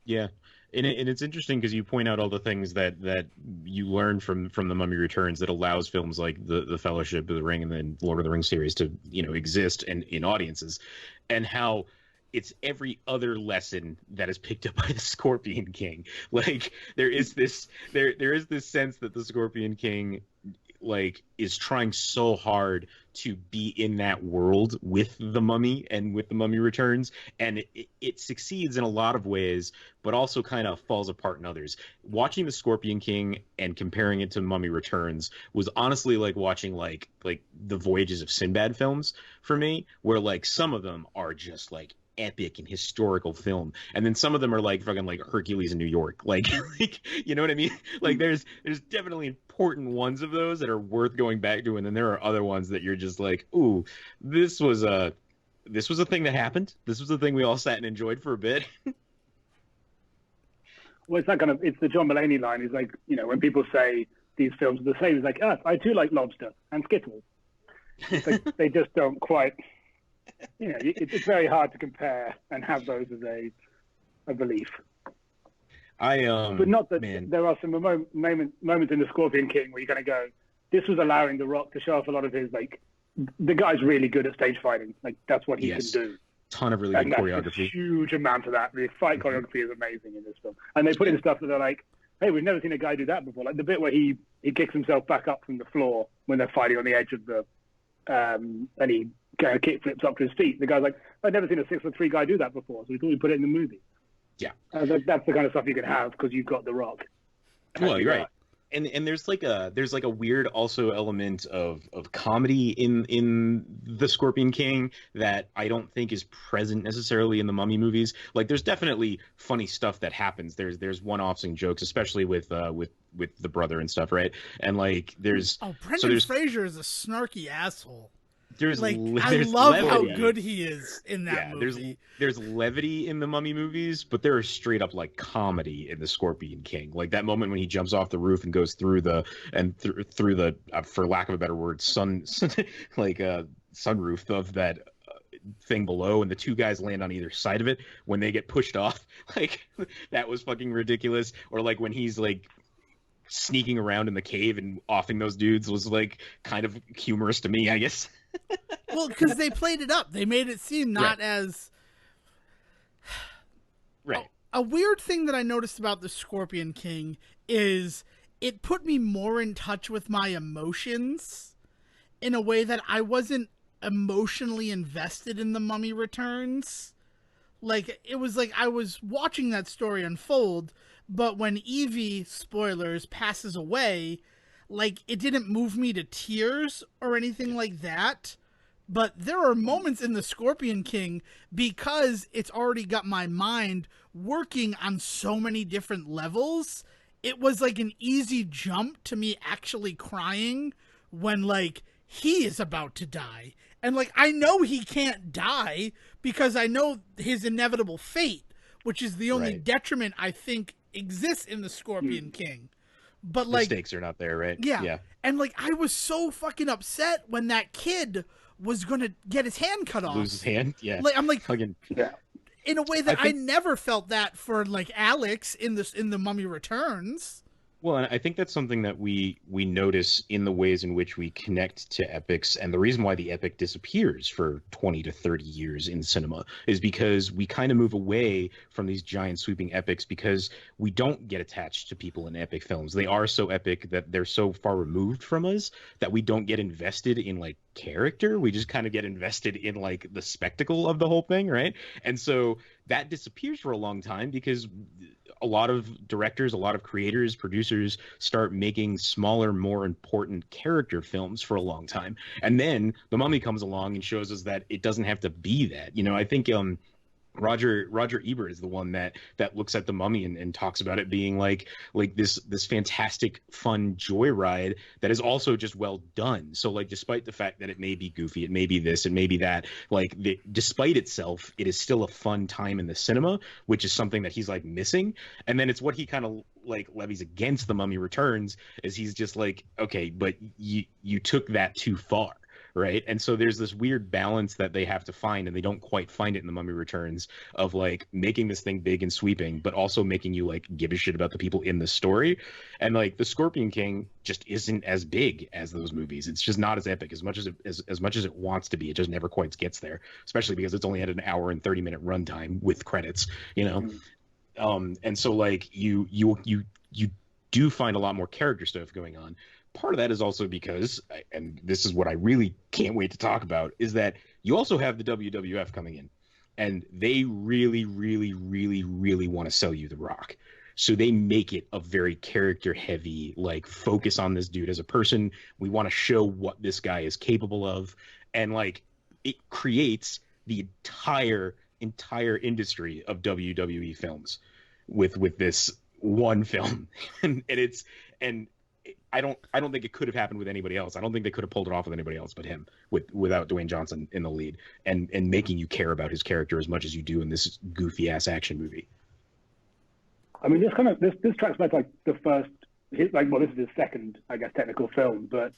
Yeah. And it's interesting because you point out all the things that you learn from The Mummy Returns that allows films like the Fellowship of the Ring and then Lord of the Rings series to exist in audiences, and how it's every other lesson that is picked up by the Scorpion King. Like there is this sense that the Scorpion King is trying so hard to be in that world with the Mummy and with The Mummy Returns, and it succeeds in a lot of ways, but also kind of falls apart in others. Watching the Scorpion King and comparing it to Mummy Returns was honestly like watching like the Voyages of Sinbad films for me, where some of them are just epic and historical film, and then some of them are fucking Hercules in New York, you know what I mean? There's definitely important ones of those that are worth going back to, and then there are other ones that you're just ooh, this was a thing that happened, this was a thing we all sat and enjoyed for a bit. Well, it's the John Mulaney line. He's when people say these films are the same, it's I too like lobster and Skittles. They just don't quite. It's very hard to compare and have those as a belief. But not that there are some moments in the Scorpion King where you're going to go, this was allowing The Rock to show off a lot of his, the guy's really good at stage fighting. That's what he can do. Ton of really good choreography. A huge amount of that. The fight choreography is amazing in this film. And they put in stuff that they're hey, we've never seen a guy do that before. The bit where he kicks himself back up from the floor when they're fighting on the edge of the, and he kind of kick flips up to his feet. The guy's I've never seen a 6'3" guy do that before, so we thought we'd put it in the movie. Yeah. That's the kind of stuff you can have because you've got The Rock. Well, you're right. And there's a weird also element of comedy in the Scorpion King that I don't think is present necessarily in the Mummy movies. There's definitely funny stuff that happens. There's one-offs and jokes, especially with the brother and stuff, right? And Brendan Fraser is a snarky asshole. I love levity. how good he is in that movie. There's levity in the Mummy movies, but there is straight up comedy in the Scorpion King. That moment when he jumps off the roof and goes through the for lack of a better word, sunroof of that thing below, and the two guys land on either side of it when they get pushed off. That was fucking ridiculous. Or when he's sneaking around in the cave and offing those dudes was kind of humorous to me, I guess. Well, because they played it up. They made it seem not as... Right. A weird thing that I noticed about the Scorpion King is it put me more in touch with my emotions in a way that I wasn't emotionally invested in The Mummy Returns. It was I was watching that story unfold, but when Evie, spoilers, passes away, it didn't move me to tears or anything like that. But there are moments in the Scorpion King, because it's already got my mind working on so many different levels, it was an easy jump to me actually crying when he is about to die. And I know he can't die because I know his inevitable fate, which is the only detriment I think exists in the Scorpion King. But the stakes are not there, right? Yeah. And I was so fucking upset when that kid was gonna get his hand cut off. Lose his hand? Yeah. I'm fucking... in a way that I never felt that for Alex in the Mummy Returns. Well, and I think that's something that we notice in the ways in which we connect to epics, and the reason why the epic disappears for 20 to 30 years in cinema is because we kind of move away from these giant sweeping epics because we don't get attached to people in epic films. They are so epic that they're so far removed from us that we don't get invested in character. We just kind of get invested in like the spectacle of the whole thing, right? And so that disappears for a long time because a lot of directors, a lot of creators, producers start making smaller, more important character films for a long time. And then The Mummy comes along and shows us that it doesn't have to be that. You know, I think Roger Ebert is the one that looks at The Mummy and talks about it being like this fantastic fun joyride that is also just well done. So like despite the fact that it may be goofy, it may be this, it may be that, like despite itself, it is still a fun time in the cinema, which is something that he's like missing. And then it's what he kind of like levies against The Mummy Returns is he's just like, okay, but you took that too far. Right. And so there's this weird balance that they have to find, and they don't quite find it in The Mummy Returns, of like making this thing big and sweeping, but also making you like give a shit about the people in the story. And like The Scorpion King just isn't as big as those movies. It's just not as epic as much as it wants to be. It just never quite gets there, especially because it's only at an hour and 30-minute runtime with credits, you know? And so like you do find a lot more character stuff going on. Part of that is also because, and this is what I really can't wait to talk about, is that you also have the WWF coming in, and they really, really, really, really want to sell you The Rock. So they make it a very character heavy, like focus on this dude as a person. We want to show what this guy is capable of. And like it creates the entire industry of WWE films with this one film. and I don't think it could have happened with anybody else. I don't think they could have pulled it off with anybody else but him, without Dwayne Johnson in the lead and making you care about his character as much as you do in this goofy ass action movie. I mean, this tracks back like the first, this is his second, I guess, technical film, but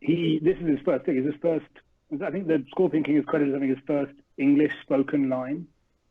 this is his first thing. I think the Scorpion King is credited as having his first English spoken line.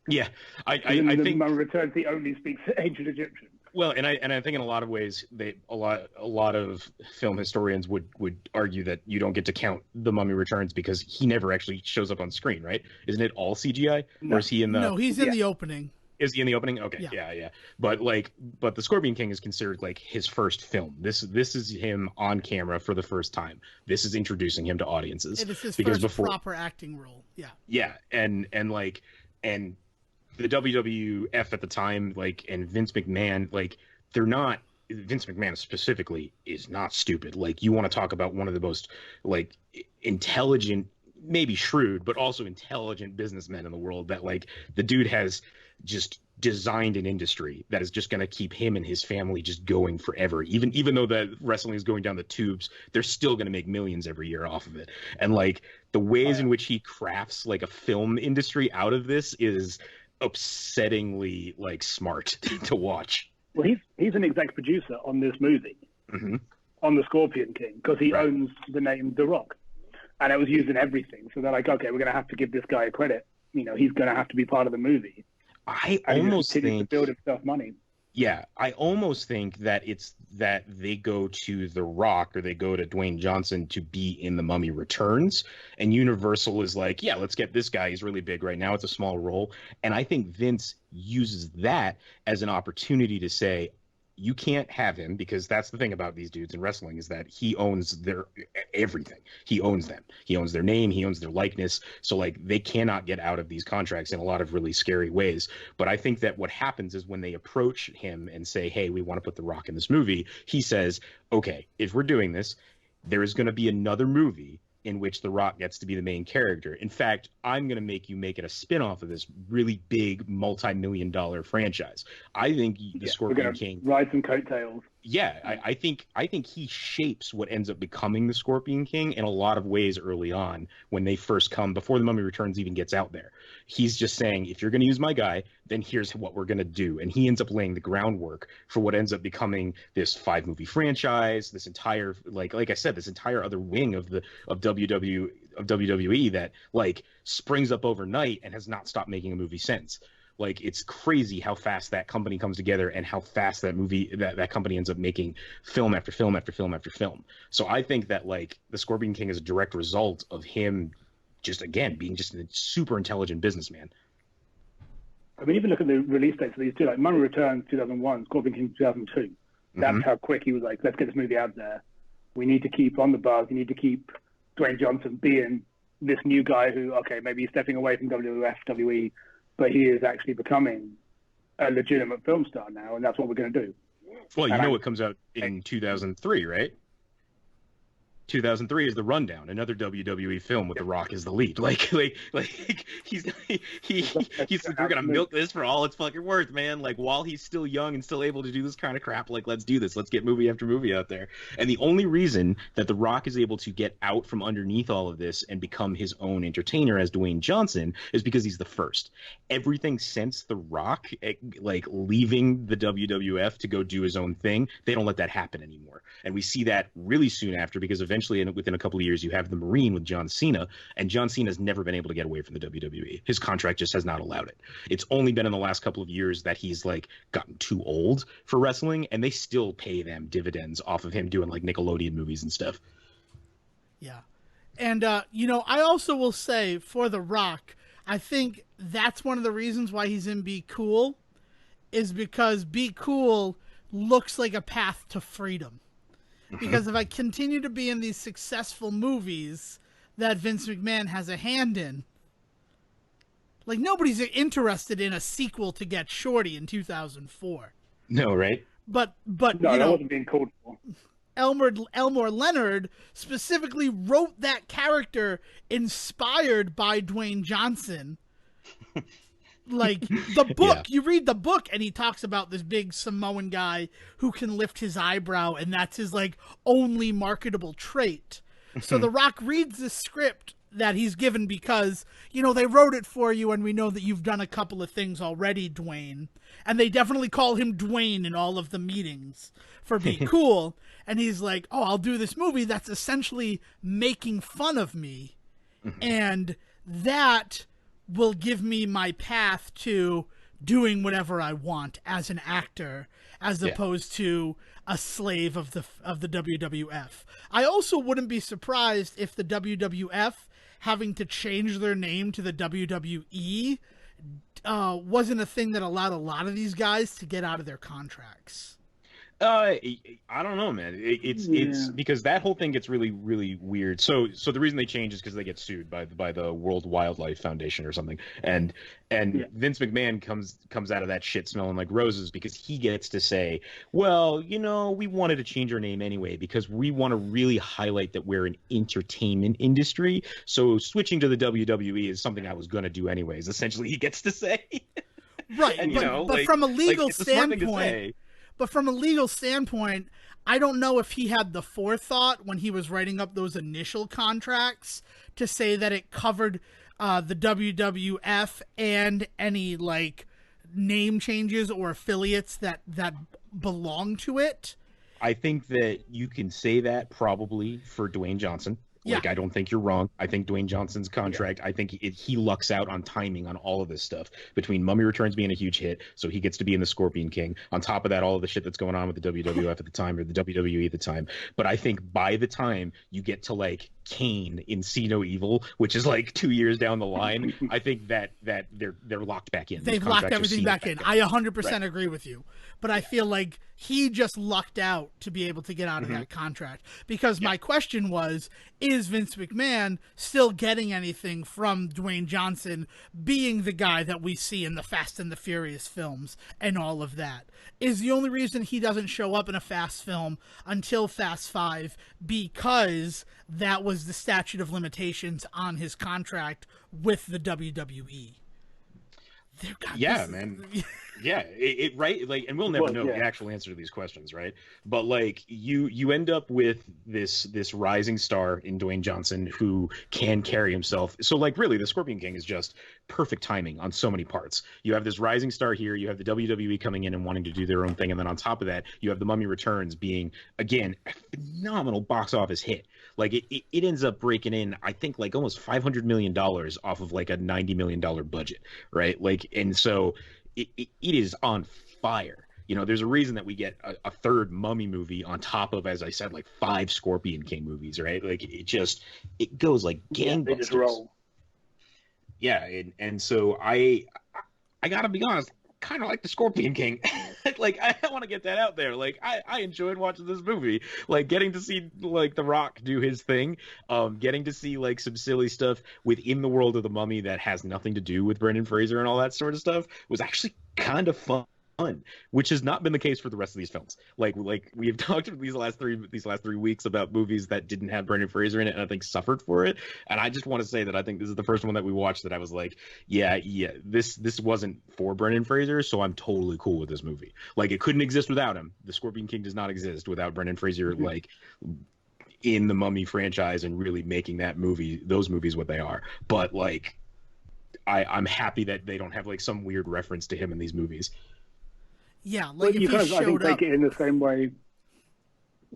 Yeah, I think Mummy Returns, he only speaks ancient Egyptian. Well, and I think in a lot of ways, a lot of film historians would argue that you don't get to count The Mummy Returns because he never actually shows up on screen, right? Isn't it all CGI? No. Or is he in the? No, he's in the opening. Is he in the opening? Okay, yeah. But the Scorpion King is considered like his first film. This is him on camera for the first time. This is introducing him to audiences. It is his first proper acting role. Yeah. Yeah, and the WWF at the time, like, and Vince McMahon, like, Vince McMahon specifically is not stupid. Like, you want to talk about one of the most, like, intelligent, maybe shrewd, but also intelligent businessmen in the world, that, like, the dude has just designed an industry that is just going to keep him and his family just going forever. Even though the wrestling is going down the tubes, they're still going to make millions every year off of it. And, like, the ways in which he crafts, like, a film industry out of this is upsettingly like smart to watch. Well, he's an exec producer on this movie, on The Scorpion King, because he owns the name The Rock, and it was used in everything. So they're like, okay, we're going to have to give this guy a credit. You know, he's going to have to be part of the movie. I almost think to build himself money. Yeah, I almost think that it's that they go to The Rock or they go to Dwayne Johnson to be in The Mummy Returns, and Universal is like, yeah, let's get this guy. He's really big right now. It's a small role. And I think Vince uses that as an opportunity to say, you can't have him, because that's the thing about these dudes in wrestling, is that he owns their everything. He owns them. He owns their name. He owns their likeness. So like they cannot get out of these contracts in a lot of really scary ways. But I think that what happens is when they approach him and say, hey, we want to put The Rock in this movie, he says, okay, if we're doing this, there is going to be another movie in which The Rock gets to be the main character. In fact, I'm going to make it a spin-off of this really big multi-million-dollar franchise. I think the Scorpion King ride some coattails. Yeah, I think he shapes what ends up becoming the Scorpion King in a lot of ways early on when they first come, before The Mummy Returns even gets out there. He's just saying, if you're going to use my guy, then here's what we're going to do. And he ends up laying the groundwork for what ends up becoming this 5-movie franchise, this entire, like I said, this entire other wing of WWE that like springs up overnight and has not stopped making a movie since. Like, it's crazy how fast that company comes together and how fast that company ends up making film after film after film after film. So I think that like the Scorpion King is a direct result of him just, again, being just a super intelligent businessman. I mean, even look at the release dates of these two, like Mummy Returns 2001, Scorpion King 2002. That's how quick he was like, let's get this movie out there. We need to keep on the buzz. We need to keep Dwayne Johnson being this new guy who, okay, maybe he's stepping away from WWF, WWE, but he is actually becoming a legitimate film star now, and that's what we're going to do. Well, you know what comes out in 2003, right? 2003 is The Rundown, another WWE film with The Rock as the lead. Like he's like, we're gonna milk this for all it's fucking worth, man. Like, while he's still young and still able to do this kind of crap, like, let's do this. Let's get movie after movie out there. And the only reason that The Rock is able to get out from underneath all of this and become his own entertainer as Dwayne Johnson is because he's the first. Everything since The Rock, like, leaving the WWF to go do his own thing, they don't let that happen anymore. And we see that really soon after, because eventually, within a couple of years, you have the Marine with John Cena, and John Cena's never been able to get away from the WWE. His contract just has not allowed it. It's only been in the last couple of years that he's like gotten too old for wrestling, and they still pay them dividends off of him doing like Nickelodeon movies and stuff. Yeah. And, I also will say for The Rock, I think that's one of the reasons why he's in Be Cool, is because Be Cool looks like a path to freedom. Because if I continue to be in these successful movies that Vince McMahon has a hand in, like, nobody's interested in a sequel to Get Shorty in 2004. No, right? But no, that wasn't being called for. Elmore Leonard specifically wrote that character inspired by Dwayne Johnson. Like, the book, you read the book, and he talks about this big Samoan guy who can lift his eyebrow, and that's his, like, only marketable trait. So The Rock reads this script that he's given because, they wrote it for you, and we know that you've done a couple of things already, Dwayne. And they definitely call him Dwayne in all of the meetings for Be Cool. And he's like, oh, I'll do this movie that's essentially making fun of me. And that will give me my path to doing whatever I want as an actor, as opposed to a slave of the WWF. I also wouldn't be surprised if the WWF having to change their name to the WWE wasn't a thing that allowed a lot of these guys to get out of their contracts. I don't know, man. It's because that whole thing gets really, really weird. So the reason they change is because they get sued by the World Wildlife Foundation or something, and Vince McMahon comes out of that shit smelling like roses, because he gets to say, well, we wanted to change our name anyway because we want to really highlight that we're an entertainment industry. So switching to the WWE is something I was going to do anyways. Essentially, he gets to say, right? And, but from a legal it's a smart thing to standpoint. say. But from a legal standpoint, I don't know if he had the forethought when he was writing up those initial contracts to say that it covered the WWF and any, like, name changes or affiliates that belong to it. I think that you can say that probably for Dwayne Johnson. Like, I don't think you're wrong. I think Dwayne Johnson's contract, I think he lucks out on timing on all of this stuff, between Mummy Returns being a huge hit, so he gets to be in the Scorpion King. On top of that, all of the shit that's going on with the WWF at the time, or the WWE at the time. But I think by the time you get to, like, Kane in See No Evil, which is like 2 years down the line, I think that they're locked back in. They've locked everything back in. I 100% agree with you. But I feel like he just lucked out to be able to get out of that contract. Because my question was, is Vince McMahon still getting anything from Dwayne Johnson being the guy that we see in the Fast and the Furious films and all of that? Is the only reason he doesn't show up in a Fast film until Fast 5 because that was the statute of limitations on his contract with the WWE? Man. Yeah, right. Like, and we'll never know the actual answer to these questions, right? But, like, you end up with this rising star in Dwayne Johnson who can carry himself. So, like, really, the Scorpion King is just perfect timing on so many parts. You have this rising star here. You have the WWE coming in and wanting to do their own thing, and then on top of that, you have the Mummy Returns being, again, a phenomenal box office hit. Like, it ends up breaking in, I think, like, almost $500 million off of, like, a $90 million budget, right? Like, and so it is on fire. There's a reason that we get a third Mummy movie on top of, as I said, like 5 Scorpion King movies, right? Like, it goes like gangbusters. They just roll. Yeah, and so I gotta be honest, kind of like the Scorpion King. I want to get that out there. Like, I enjoyed watching this movie. Like, getting to see like The Rock do his thing, getting to see like some silly stuff within the world of the Mummy that has nothing to do with Brendan Fraser and all that sort of stuff was actually kind of fun, which has not been the case for the rest of these films. Like we have talked these last 3 weeks about movies that didn't have Brendan Fraser in it, and I think suffered for it. And I just want to say that I think this is the first one that we watched that I was like, yeah, this wasn't for Brendan Fraser, so I'm totally cool with this movie. Like, it couldn't exist without him. The Scorpion King does not exist without Brendan Fraser, like, in the Mummy franchise and really making those movies what they are. But like, I'm happy that they don't have like some weird reference to him in these movies. Yeah, like Well, if you he kind of, I think, showed up. take it in the same way.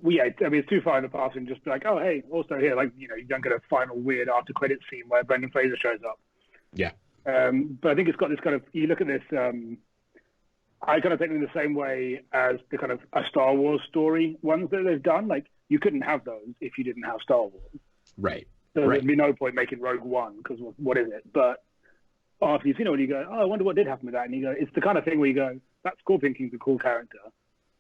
Well, yeah, I mean, it's too far in the past and just be like, oh, hey, also here, like, you don't get a final weird after credit scene where Brendan Fraser shows up. Yeah. But I think it's got this kind of, you look at this, I kind of think in the same way as the kind of a Star Wars story ones that they've done. Like, you couldn't have those if you didn't have Star Wars. Right. So Right. there'd be no point making Rogue One, because what is it? But after you've seen it, you go, oh, I wonder what did happen with that. And you go, it's the kind of thing where you go, that Scorpion King's a cool character.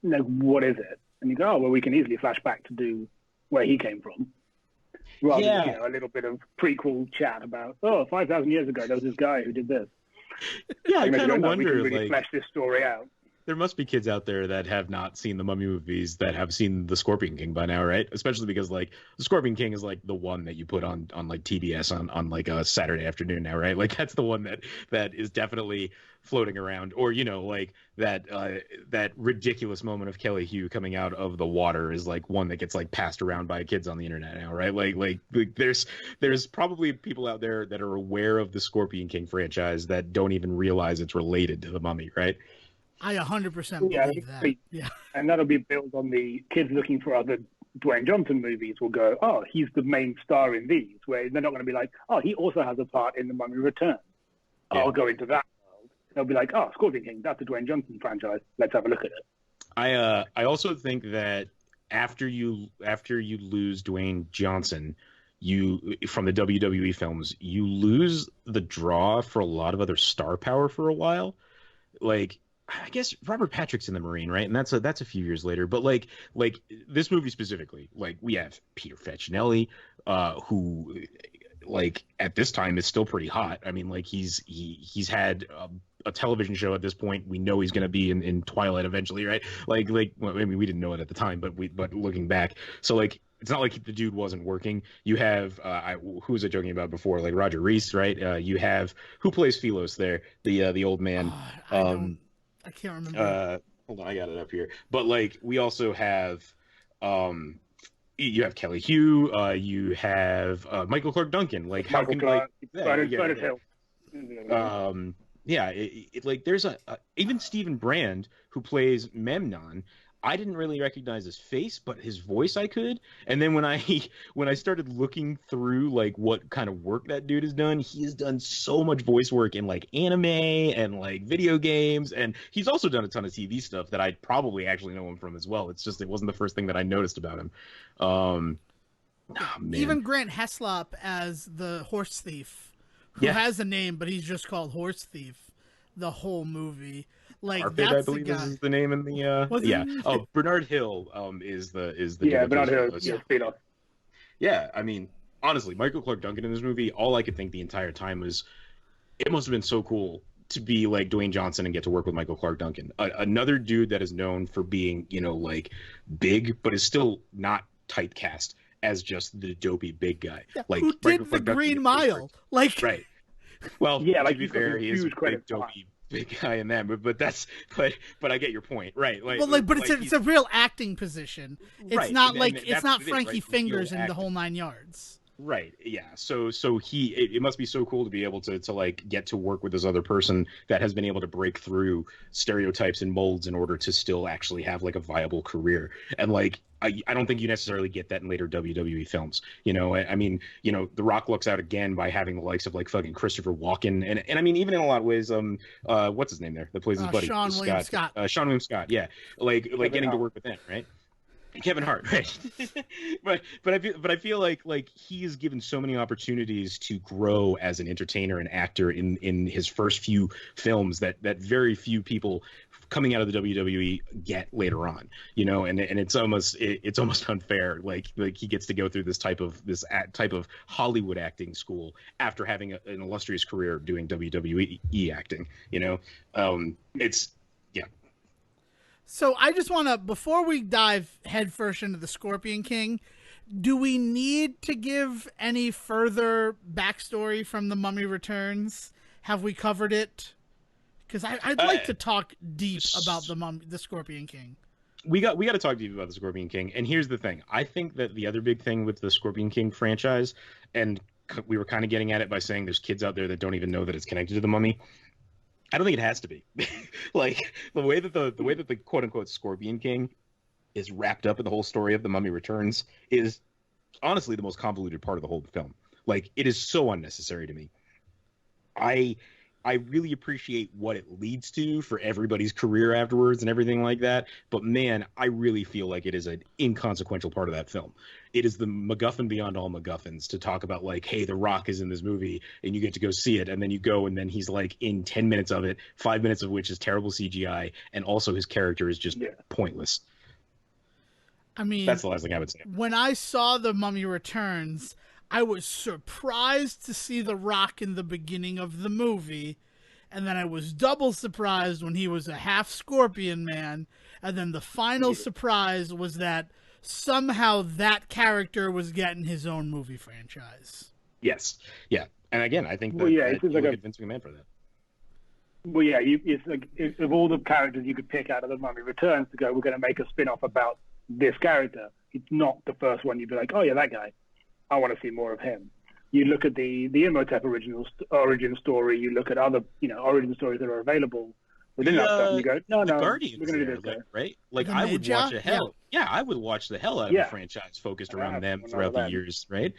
Like, what is it? And you go, oh, well, we can easily flash back to do where he came from. Rather than, a little bit of prequel chat about, 5,000 years ago, there was this guy who did this. Yeah, I And kind of we wonder, can really like, flesh this story out. there must be kids out there that have not seen the Mummy movies that have seen the Scorpion King by now, right? Especially because like the Scorpion King is like the one that you put on like TBS on like a Saturday afternoon now, right? Like that's the one that is definitely floating around. Or like that ridiculous moment of Kelly Hu coming out of the water is like one that gets like passed around by kids on the internet now, right? Like there's probably people out there that are aware of the Scorpion King franchise that don't even realize it's related to the Mummy, right? I 100% believe that. Yeah. And that'll be built on the kids looking for other Dwayne Johnson movies will go, oh, he's the main star in these, where they're not going to be like, oh, he also has a part in The Mummy Returns. Yeah. I'll go into that world. They'll be like, oh, Scorpion King, that's a Dwayne Johnson franchise. Let's have a look at it. I also think that after you lose Dwayne Johnson, you from the WWE films, you lose the draw for a lot of other star power for a while. Like, I guess Robert Patrick's in the Marine, right? And that's a few years later. But like this movie specifically, like we have Peter Facinelli, who like at this time is still pretty hot. I mean, like he's had a television show at this point. We know he's going to be in Twilight eventually, right? Like well, I mean, we didn't know it at the time, but looking back, so like it's not like the dude wasn't working. You have who was I joking about before? Like Roger Reese, right? You have who plays Philos there, the old man. I can't remember. Hold on, I got it up here. But like we also have you have Kelly Hu, you have Michael Clark Duncan. Like how can like like there's even Stephen Brand who plays Memnon. I didn't really recognize his face, but his voice I could. And then when I started looking through like what kind of work that dude has done, he has done so much voice work in like anime and like video games, and he's also done a ton of TV stuff that I'd probably actually know him from as well. It's just it wasn't the first thing that I noticed about him. Even Grant Heslop as the horse thief, who has a name, but he's just called Horse Thief the whole movie. Like Arpid, that's I believe the guy. is the name in the Oh, Bernard Hill is the Bernard Hill. Yeah, I mean, honestly, Michael Clark Duncan in this movie, all I could think the entire time was it must have been so cool to be like Dwayne Johnson and get to work with Michael Clark Duncan. Another dude that is known for being, like big, but is still not typecast as just the dopey big guy. Yeah, like who did the Green Mile? Like right. Well, like to be fair, he is a big dopey big guy in that, but I get your point, right? But it's a real acting position. It's right. not and it's not Frankie right? Fingers in the whole 9 yards. Right. Yeah. So it must be so cool to be able to like get to work with this other person that has been able to break through stereotypes and molds in order to still actually have like a viable career. And like I don't think you necessarily get that in later WWE films. I mean, The Rock looks out again by having the likes of like fucking Christopher Walken and I mean even in a lot of ways what's his name there that plays his buddy Sean William Scott. Sean William Scott. Yeah. Like getting to work with him, right? Kevin Hart, right? but I feel like he is given so many opportunities to grow as an entertainer and actor in his first few films that very few people coming out of the WWE get later on, you know, and it's almost unfair. Like he gets to go through this type of Hollywood acting school after having an illustrious career doing WWE acting, you know. It's yeah. So I just want to, before we dive headfirst into the Scorpion King, do we need to give any further backstory from The Mummy Returns? Have we covered it? Because I'd like to talk deep about the Scorpion King. We got to talk deep about the Scorpion King. And here's the thing. I think that the other big thing with the Scorpion King franchise, and we were kind of getting at it by saying there's kids out there that don't even know that it's connected to the Mummy. I don't think it has to be. Like the way that the quote unquote Scorpion King is wrapped up in the whole story of The Mummy Returns is honestly the most convoluted part of the whole film. Like it is so unnecessary to me. I really appreciate what it leads to for everybody's career afterwards and everything like that. But man, I really feel like it is an inconsequential part of that film. It is the MacGuffin beyond all MacGuffins to talk about like, hey, The Rock is in this movie and you get to go see it. And then you go and then he's like in 10 minutes of it, 5 minutes of which is terrible CGI. And also his character is just pointless. I mean, that's the last thing I would say. When I saw The Mummy Returns, I was surprised to see The Rock in the beginning of the movie, and then I was double surprised when he was a half Scorpion Man, and then the final surprise was that somehow that character was getting his own movie franchise. Yes. Yeah. And again, I think that, that you like Vince McMahon for that. Well, yeah, it's like of all the characters you could pick out of The Mummy Returns to go, we're going to make a spin-off about this character. It's not the first one you'd be like, oh yeah, that guy. I want to see more of him. You look at the Imhotep origin story. You look at other origin stories that are available within that stuff. And you go, no, Guardians we're going to do this, right? Like I would watch I would watch the hell out of a franchise focused around them throughout the years, right?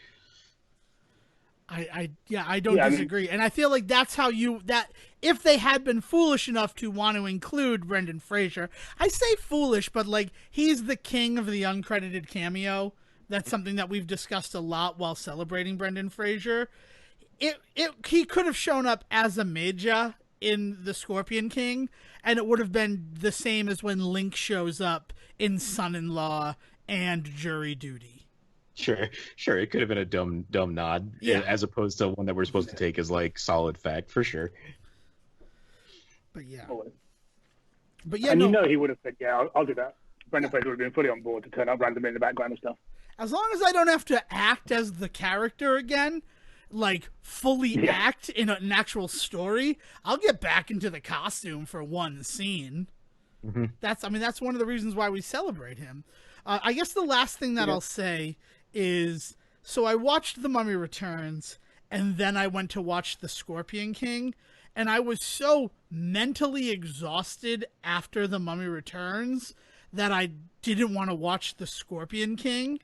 I don't disagree, and I feel like that's how if they had been foolish enough to want to include Brendan Fraser, I say foolish, but like he's the king of the uncredited cameo. That's something that we've discussed a lot while celebrating Brendan Fraser. He could have shown up as a Major in The Scorpion King, and it would have been the same as when Link shows up in Son-in-Law and Jury Duty. Sure. It could have been a dumb nod, as opposed to one that we're supposed to take as like solid fact, for sure. But yeah. And he would have said, yeah, I'll do that. Brendan Fraser would have been fully on board to turn up randomly in the background and stuff. As long as I don't have to act as the character again, like fully act in an actual story, I'll get back into the costume for one scene. Mm-hmm. That's one of the reasons why we celebrate him. I guess the last thing that I'll say is, so I watched The Mummy Returns, and then I went to watch The Scorpion King, and I was so mentally exhausted after The Mummy Returns that I didn't want to watch The Scorpion King.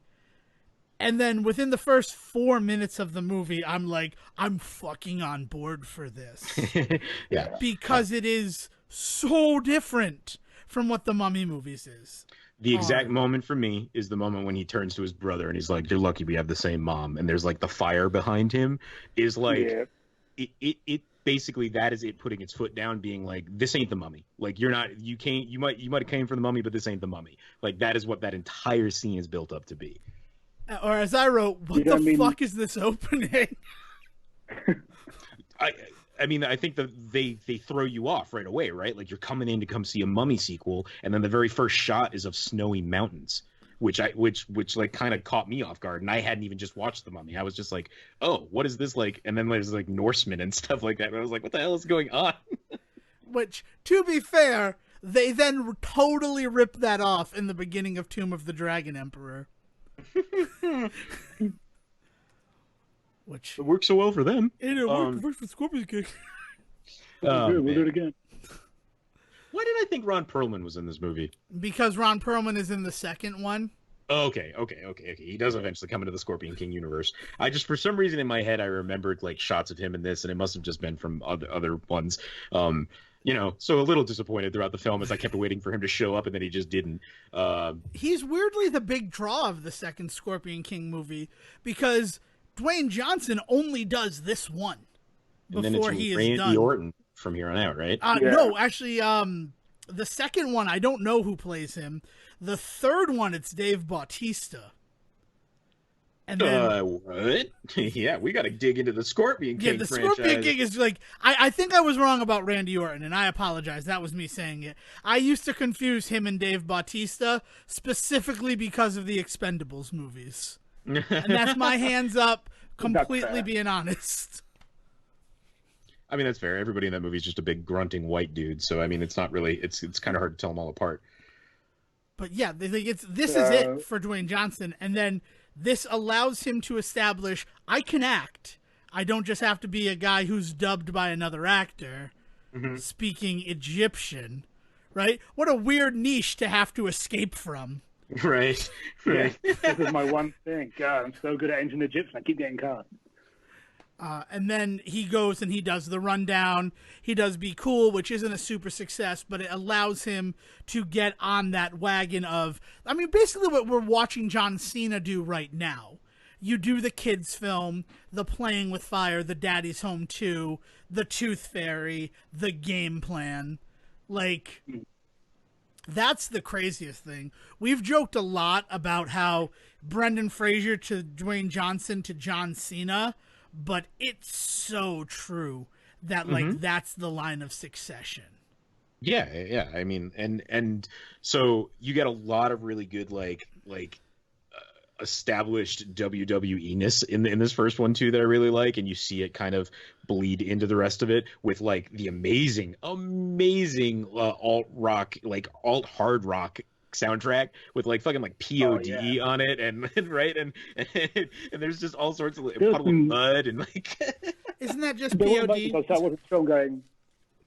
And then within the first 4 minutes of the movie, I'm like, I'm fucking on board for this. Yeah. Because it is so different from what the Mummy movies is. The exact moment for me is the moment when he turns to his brother and he's like, you're lucky we have the same mom. And there's like the fire behind him is like, it basically, that is it putting its foot down, being like, this ain't the Mummy. Like you might have came for the Mummy, but this ain't the Mummy. Like that is what that entire scene is built up to be. Or as I wrote, what the fuck is this opening? I mean, I think that they throw you off right away, right? Like you're coming in to come see a Mummy sequel, and then the very first shot is of snowy mountains, which like kind of caught me off guard, and I hadn't even just watched the Mummy. I was just like, oh, what is this like? And then there's like Norsemen and stuff like that. And I was like, what the hell is going on? Which, to be fair, they then totally ripped that off in the beginning of Tomb of the Dragon Emperor. Which it works so well for them. It works for Scorpion King. We'll do it again. Why did I think Ron Perlman was in this movie? Because Ron Perlman is in the second one. Okay. He does eventually come into the Scorpion King universe. I just, for some reason in my head, I remembered like shots of him in this, and it must have just been from other ones. So a little disappointed throughout the film as I kept waiting for him to show up, and then he just didn't. He's weirdly the big draw of the second Scorpion King movie because Dwayne Johnson only does this one before he is Randy done. Orton from here on out, right? No, actually, the second one I don't know who plays him. The third one, it's Dave Bautista. And then, what? Yeah, we got to dig into the Scorpion King the franchise. Scorpion King is like, I think I was wrong about Randy Orton, and I apologize. That was me saying it. I used to confuse him and Dave Bautista specifically because of the Expendables movies. And that's my hands up, completely being honest. I mean, that's fair. Everybody in that movie is just a big grunting white dude. So, I mean, it's not really, it's kind of hard to tell them all apart. But yeah, this is it for Dwayne Johnson. And then this allows him to establish, I can act. I don't just have to be a guy who's dubbed by another actor speaking Egyptian, right? What a weird niche to have to escape from. Right. This is my one thing. God, I'm so good at ancient Egyptian. I keep getting caught. And then he goes and he does the rundown. He does Be Cool, which isn't a super success, but it allows him to get on that wagon of, I mean, basically what we're watching John Cena do right now. You do the kids film, the Playing with Fire, the Daddy's Home 2, the Tooth Fairy, the Game Plan. Like, that's the craziest thing. We've joked a lot about how Brendan Fraser to Dwayne Johnson to John Cena, but it's so true that like that's the line of succession. Yeah. I mean, and so you get a lot of really good like established WWE-ness in this first one too that I really like, and you see it kind of bleed into the rest of it with like the amazing alt rock, like alt hard rock soundtrack with like fucking like POD on it and right and there's just all sorts of puddle of mud and like isn't that just POD? I wasn't still going,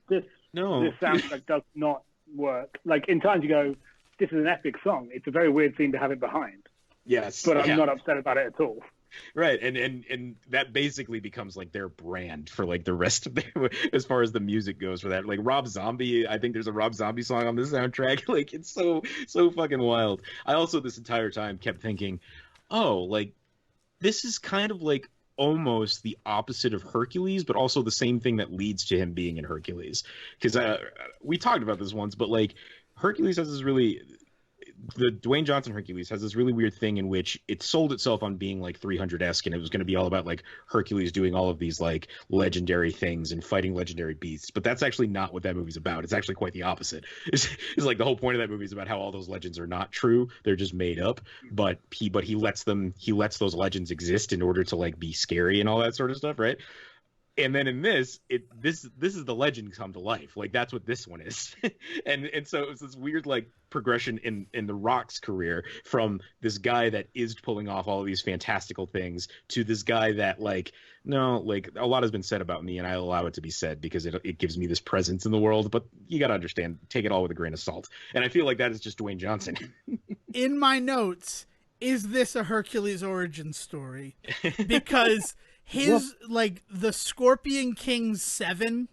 this soundtrack does not work. Like in times you go, this is an epic song. It's a very weird thing to have it behind. Yes, but I'm not upset about it at all. Right, and that basically becomes like their brand for like the rest of their, as far as the music goes for that. Like Rob Zombie, I think there's a Rob Zombie song on this soundtrack. Like it's so fucking wild. I also this entire time kept thinking, oh, like this is kind of like almost the opposite of Hercules, but also the same thing that leads to him being in Hercules. Because we talked about this once, but like Hercules has this really. The Dwayne Johnson Hercules has this really weird thing in which it sold itself on being like 300-esque, and it was going to be all about like Hercules doing all of these like legendary things and fighting legendary beasts. But that's actually not what that movie's about. It's actually quite the opposite. It's like the whole point of that movie is about how all those legends are not true. They're just made up. But he lets those legends exist in order to like be scary and all that sort of stuff, right? And then in this is the legend come to life. Like that's what this one is. and so it was this weird like progression in the Rock's career from this guy that is pulling off all of these fantastical things to this guy that like, no, like a lot has been said about me and I allow it to be said because it gives me this presence in the world, but you got to understand, take it all with a grain of salt. And I feel like that is just Dwayne Johnson. In my notes, is this a Hercules origin story? Because his like the Scorpion King 7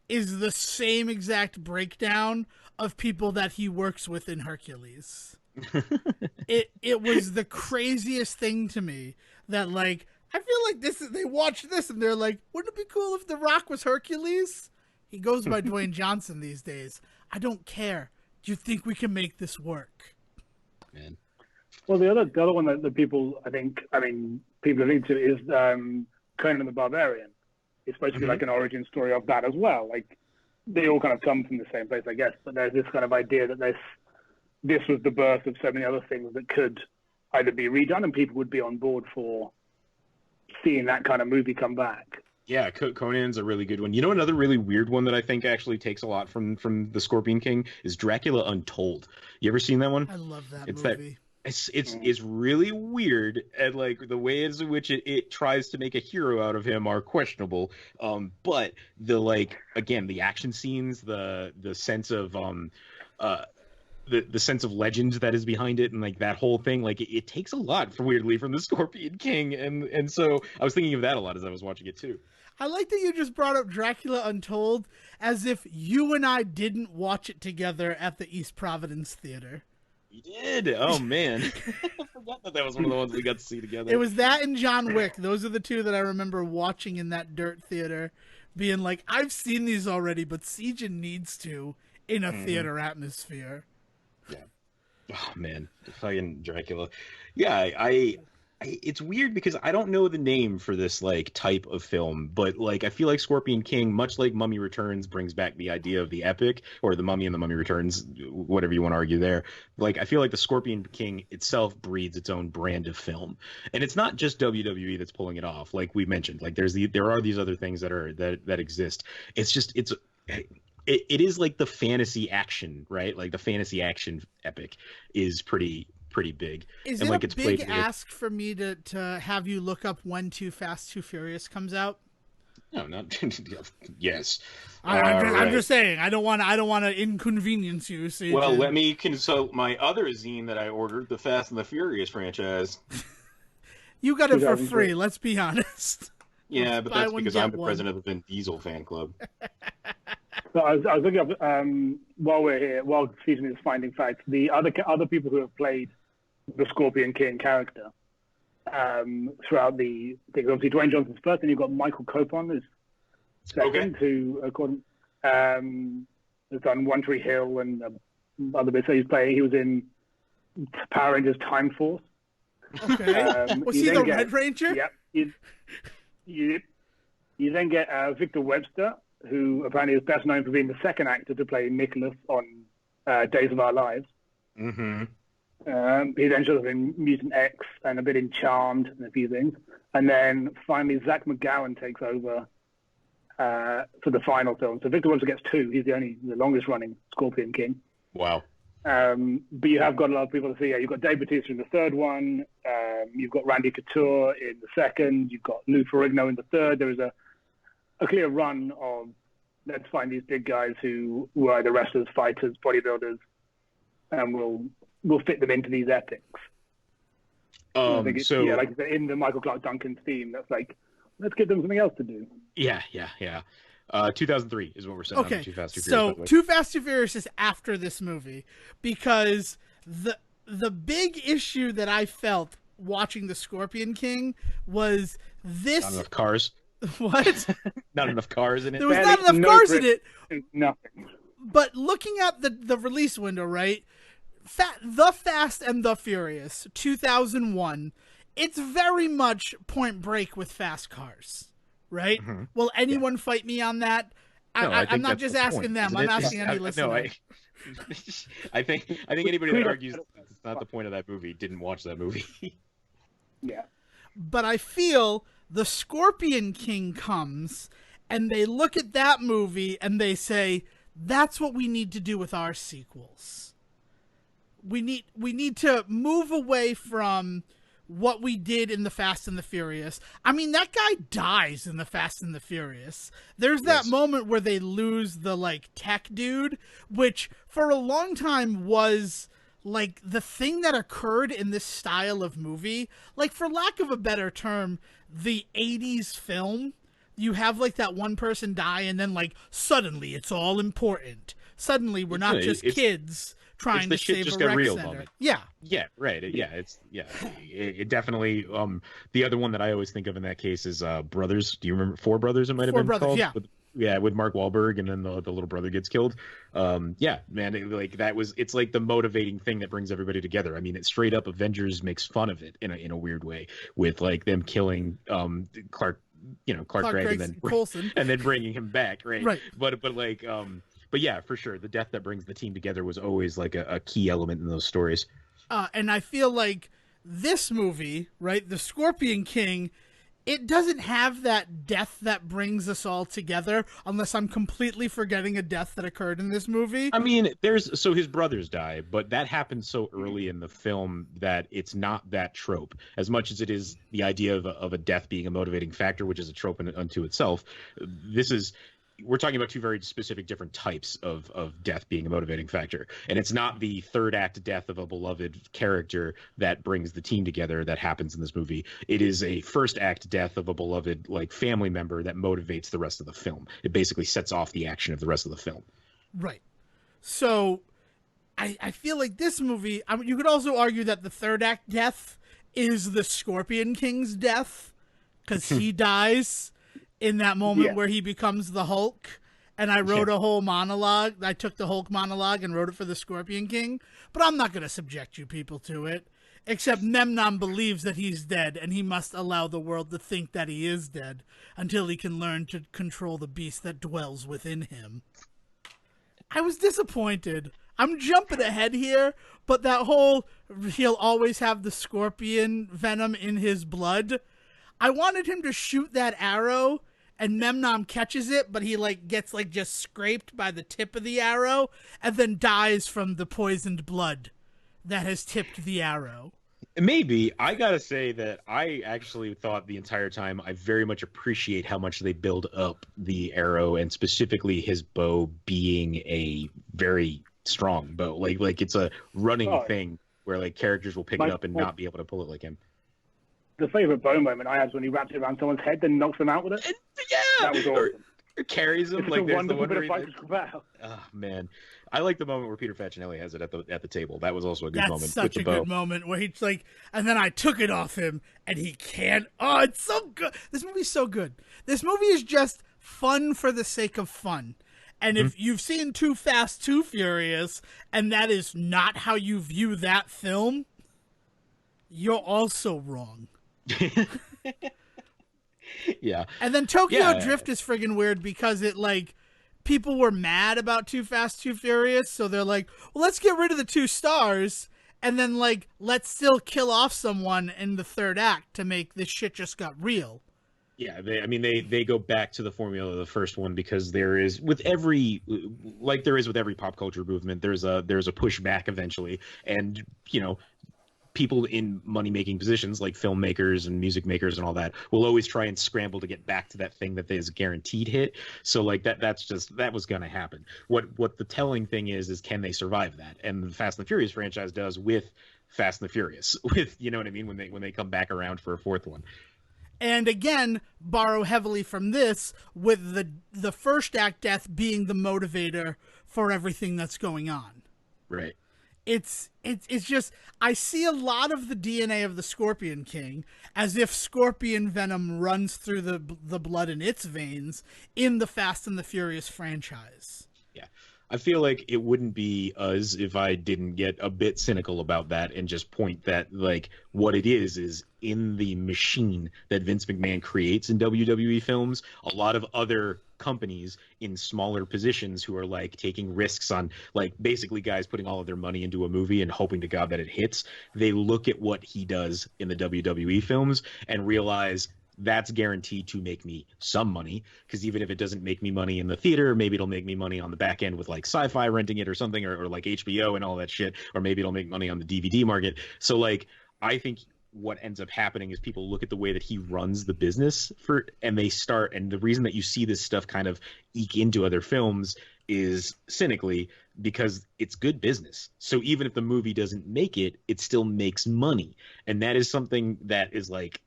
is the same exact breakdown of people that he works with in Hercules. It was the craziest thing to me that like I feel like they watched this and they're like, wouldn't it be cool if The Rock was Hercules? He goes by Dwayne Johnson these days. I don't care. Do you think we can make this work? Man. Well, the other one that the people people are into is Conan the Barbarian. It's supposed to be like an origin story of that as well. Like they all kind of come from the same place, I guess. But there's this kind of idea that this was the birth of so many other things that could either be redone, and people would be on board for seeing that kind of movie come back. Yeah, Conan's a really good one. You know, another really weird one that I think actually takes a lot from the Scorpion King is Dracula Untold. You ever seen that one? I love that movie. It's really weird, and like the ways in which it tries to make a hero out of him are questionable. But the like again the action scenes, the sense of the sense of legend that is behind it, and like that whole thing, like it takes a lot for weirdly from the Scorpion King, and so I was thinking of that a lot as I was watching it too. I like that you just brought up Dracula Untold as if you and I didn't watch it together at the East Providence Theater. We did. Oh man, I forgot that was one of the ones we got to see together. It was that and John Wick. Those are the two that I remember watching in that dirt theater, being like, I've seen these already, but Siege needs to in a theater atmosphere. Yeah. Oh man, fucking Dracula. Yeah, I it's weird because I don't know the name for this like type of film, but like I feel like Scorpion King, much like Mummy Returns, brings back the idea of the epic, or the Mummy and the Mummy Returns, whatever you want to argue there. Like I feel like the Scorpion King itself breeds its own brand of film, and it's not just WWE that's pulling it off. Like we mentioned, like there are these other things that exist. It's just it is like the fantasy action, right? Like the fantasy action epic is pretty big. Is and it like a it's big played ask for me to have you look up when Too Fast, Too Furious comes out? No, not yes. I'm just saying. I don't want to inconvenience you. So well, let me consult my other zine that I ordered, the Fast and the Furious franchise. You got it for free. Let's be honest. Yeah, but that's because I'm the president of the Vin Diesel fan club. So I was looking up while we're here, while Stephen is finding facts, the other people who have played the Scorpion King character throughout the thing. Obviously, Dwayne Johnson's first, and you've got Michael Copon as second, who according has done One Tree Hill and other bits. So he was in Power Rangers Time Force. Okay. Was he the Red Ranger? Yep. You then get Victor Webster, who apparently is best known for being the second actor to play Nicholas on Days of Our Lives. Mm-hmm. He then shows up in Mutant X and a bit in Charmed and a few things. And then finally, Zach McGowan takes over for the final film. So Victor Webster gets 2. He's the longest running Scorpion King. Wow. But you have got a lot of people to see. You've got Dave Bautista in the third one. You've got Randy Couture in the second. You've got Lou Ferrigno in the third. There is a clear run of let's find these big guys who were either wrestlers, fighters, bodybuilders, and we'll fit them into these epics. I think like in the Michael Clark Duncan theme, that's like, let's give them something else to do. Yeah. 2003 is what we're saying. Okay, Too Fast, Too so Furious, Too Fast, Too Furious is after this movie, because the big issue that I felt watching The Scorpion King was this. Not enough cars. What? Not enough cars in it. There was not enough cars in it. Nothing. But looking at the release window, right? The Fast and the Furious, 2001. It's very much Point Break with fast cars, right? Mm-hmm. Will anyone fight me on that? I'm not just asking them. I'm asking any listener. I think anybody that argues it's not the point of that movie didn't watch that movie. Yeah. But I feel the Scorpion King comes and they look at that movie and they say, that's what we need to do with our sequels. We need to move away from what we did in the Fast and the Furious. I mean, that guy dies in the Fast and the Furious. There's that moment where they lose the like tech dude, which for a long time was like the thing that occurred in this style of movie. Like, for lack of a better term, the 80s film, you have like that one person die and then like suddenly it's all important. Suddenly we're not just kids trying to save a rec center. Moment. Yeah, right. It definitely. The other one that I always think of in that case is Brothers. Do you remember Four Brothers? It might have been called. With Mark Wahlberg, and then the little brother gets killed. It's like the motivating thing that brings everybody together. I mean, it's straight up Avengers makes fun of it in a weird way, with like them killing Clark Gregg and then Coulson, and then bringing him back, right? But yeah, for sure, the death that brings the team together was always like a key element in those stories. And I feel like this movie, right, The Scorpion King, it doesn't have that death that brings us all together, unless I'm completely forgetting a death that occurred in this movie. I mean, his brothers die, but that happens so early in the film that it's not that trope, as much as it is the idea of a death being a motivating factor, which is a trope unto itself. This is we're talking about two very specific different types of death being a motivating factor, and it's not the third act death of a beloved character that brings the team together that happens in this movie. It is a first act death of a beloved like family member that motivates the rest of the film. It basically sets off the action of the rest of the film. Right. So I feel like this movie, I mean, you could also argue that the third act death is the Scorpion King's death, because he dies in that moment where he becomes the Hulk. And I wrote a whole monologue. I took the Hulk monologue and wrote it for the Scorpion King. But I'm not going to subject you people to it. Except Memnon believes that he's dead, and he must allow the world to think that he is dead until he can learn to control the beast that dwells within him. I was disappointed. I'm jumping ahead here, but that whole he'll always have the scorpion venom in his blood, I wanted him to shoot that arrow and Memnon catches it, but he like gets like just scraped by the tip of the arrow and then dies from the poisoned blood that has tipped the arrow. Maybe. I gotta say that I actually thought the entire time I very much appreciate how much they build up the arrow, and specifically his bow being a very strong bow. Like it's a running thing where like characters will pick it up and not be able to pull it like him. The favorite bow moment I had was when he wraps it around someone's head, then knocks them out with it. That was awesome. Or carries them. It's like a there's wonderful the bit of fight. Oh man, I like the moment where Peter Facinelli has it at the table. That was also a good moment. That's such a good moment where he's like, and then I took it off him, and he can't. Oh, it's so good. This movie's so good. This movie is just fun for the sake of fun. And if you've seen Too Fast, Too Furious, and that is not how you view that film, you're also wrong. Yeah. And then Tokyo Drift is friggin' weird because it like people were mad about Too Fast, Too Furious, so they're like, well, let's get rid of the 2 stars and then like let's still kill off someone in the third act to make this shit just got real. Yeah, they go back to the formula of the first one because there is with every pop culture movement, there's a pushback eventually, and people in money-making positions like filmmakers and music makers and all that will always try and scramble to get back to that thing that is a guaranteed hit. So like that was going to happen. What the telling thing is can they survive that? And the Fast and the Furious franchise does with Fast and the Furious, with what I mean when they come back around for a fourth one. And again, borrow heavily from this with the first act death being the motivator for everything that's going on. Right. It's just, I see a lot of the DNA of the Scorpion King as if scorpion venom runs through the blood in its veins in the Fast and the Furious franchise. Yeah. I feel like it wouldn't be us if I didn't get a bit cynical about that and just point that like what it is in the machine that Vince McMahon creates in WWE films, a lot of other companies in smaller positions who are like taking risks on like basically guys putting all of their money into a movie and hoping to God that it hits. They look at what he does in the WWE films and realize that's guaranteed to make me some money, because even if it doesn't make me money in the theater, maybe it'll make me money on the back end with like Sci-Fi renting it or something, or like HBO and all that shit, or maybe it'll make money on the DVD market. So like I think what ends up happening is people look at the way that he runs the business and the reason that you see this stuff kind of eke into other films is cynically because it's good business. So even if the movie doesn't make it, it still makes money. And that is something that is like,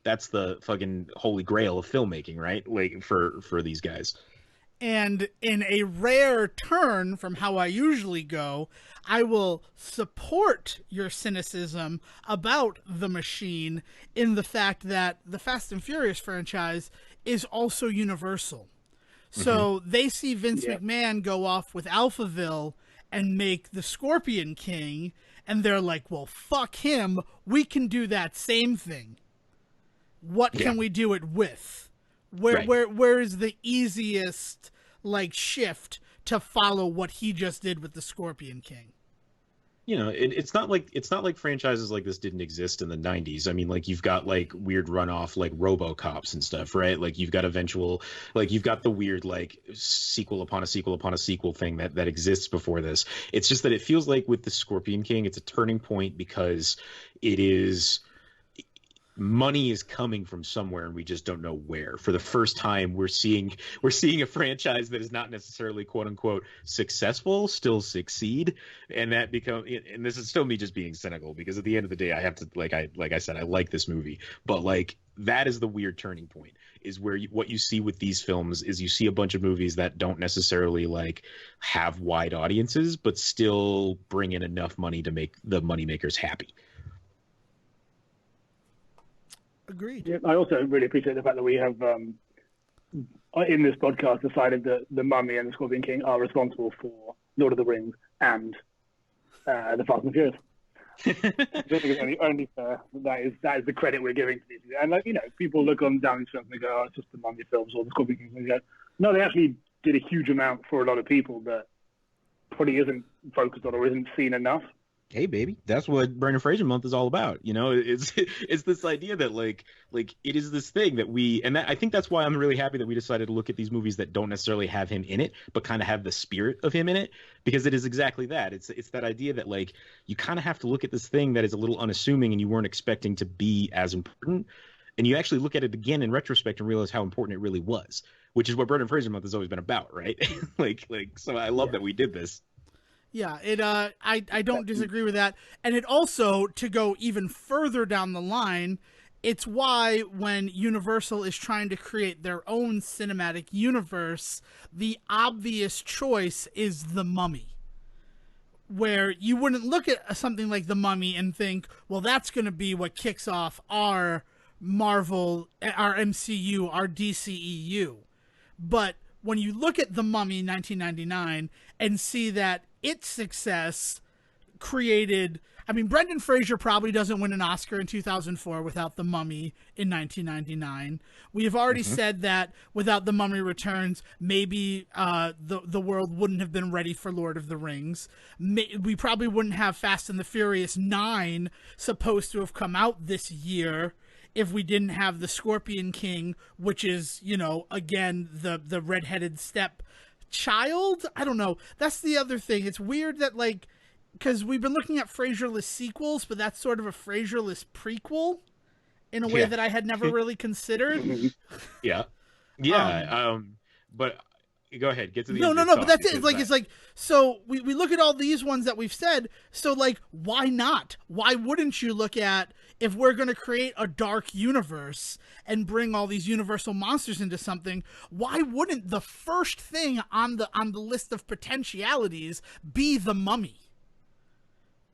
that's the fucking holy grail of filmmaking, right? Like for these guys. And in a rare turn from how I usually go, I will support your cynicism about the machine in the fact that the Fast and Furious franchise is also Universal. So they see Vince McMahon go off with Alphaville and make the Scorpion King, and they're like, well, fuck him. We can do that same thing. What can we do it with? Where is the easiest like shift to follow what he just did with the Scorpion King? It's not like franchises like this didn't exist in the 90s. I mean, like you've got like weird runoff like RoboCops and stuff, right? Like you've got you've got the weird like sequel upon a sequel upon a sequel thing that exists before this. It's just that it feels like with the Scorpion King, it's a turning point because it is money is coming from somewhere and we just don't know where. For the first time, we're seeing a franchise that is not necessarily quote unquote successful still succeed, and and this is still me just being cynical, because at the end of the day I have to, like I said, I like this movie, but like that is the weird turning point, is where what you see with these films is you see a bunch of movies that don't necessarily like have wide audiences but still bring in enough money to make the moneymakers happy. Agreed. Yeah, I also really appreciate the fact that we have, in this podcast, decided that the Mummy and the Scorpion King are responsible for Lord of the Rings and the Fast and Furious. I think it's only fair that is the credit we're giving to these. And like, you know, people look on down these films and they go, "Oh, it's just the Mummy films or the Scorpion King." And they go, "No, they actually did a huge amount for a lot of people that probably isn't focused on or isn't seen enough." Hey baby, that's what Brendan Fraser month is all about. You know, it's this idea that like it is this thing that I think that's why I'm really happy that we decided to look at these movies that don't necessarily have him in it, but kind of have the spirit of him in it, because it is exactly that. It's that idea that like you kind of have to look at this thing that is a little unassuming and you weren't expecting to be as important, and you actually look at it again in retrospect and realize how important it really was, which is what Brendan Fraser month has always been about, right? like so I love that we did this. Yeah, I don't disagree with that. And it also, to go even further down the line, it's why when Universal is trying to create their own cinematic universe, the obvious choice is The Mummy. Where you wouldn't look at something like The Mummy and think, well, that's going to be what kicks off our Marvel, our MCU, our DCEU. But when you look at The Mummy 1999 and see that its success created, I mean, Brendan Fraser probably doesn't win an Oscar in 2004 without The Mummy in 1999. We have already said that without The Mummy Returns, maybe the world wouldn't have been ready for Lord of the Rings. We probably wouldn't have Fast and the Furious 9 supposed to have come out this year if we didn't have the Scorpion King, which is, you know, again, the redheaded stepchild. I don't know. That's the other thing. It's weird that, like, because we've been looking at Fraserless sequels, but that's sort of a Fraserless prequel in a way that I had never really considered. Yeah. But go ahead, get to the no, but that's it. It's like, so we look at all these ones that we've said. So, like, why not? Why wouldn't you look at, if we're going to create a dark universe and bring all these universal monsters into something, why wouldn't the first thing on the list of potentialities be The Mummy?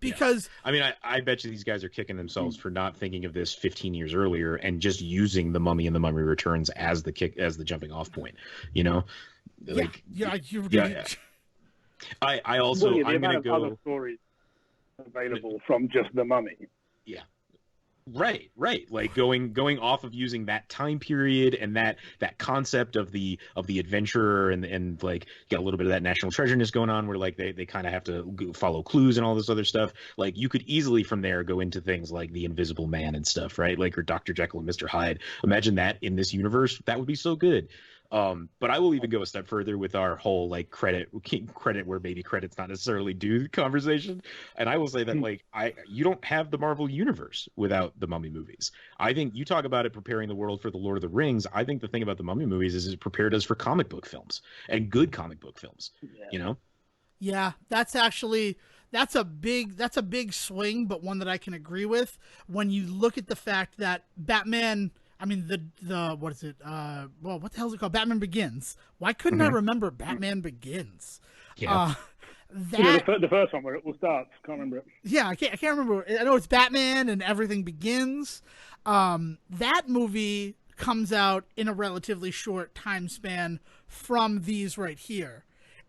Because I mean, I bet you these guys are kicking themselves for not thinking of this 15 years earlier and just using The Mummy and The Mummy Returns as the jumping off point, you know? Like, I also, I'm going to go other stories available from just The Mummy. Yeah. Right. Like going off of using that time period and that concept of the adventurer and like get a little bit of that National Treasureness going on, where like they kind of have to follow clues and all this other stuff. Like you could easily from there go into things like the Invisible Man and stuff, right? Like, or Dr. Jekyll and Mr. Hyde. Imagine that in this universe. That would be so good. But I will even go a step further with our whole like credit where maybe credit's not necessarily due conversation. And I will say that like you don't have the Marvel universe without the Mummy movies. I think you talk about it preparing the world for the Lord of the Rings. I think the thing about the Mummy movies is it prepared us for comic book films, and good comic book films. You know? Yeah, that's a big swing, but one that I can agree with when you look at the fact that Batman, I mean, the what is it? Well, what the hell is it called? Batman Begins. Why couldn't I remember Batman Begins? Yeah. The first one where it all starts. Can't remember it. Yeah, I can't remember. I know it's Batman and Everything Begins. That movie comes out in a relatively short time span from these right here.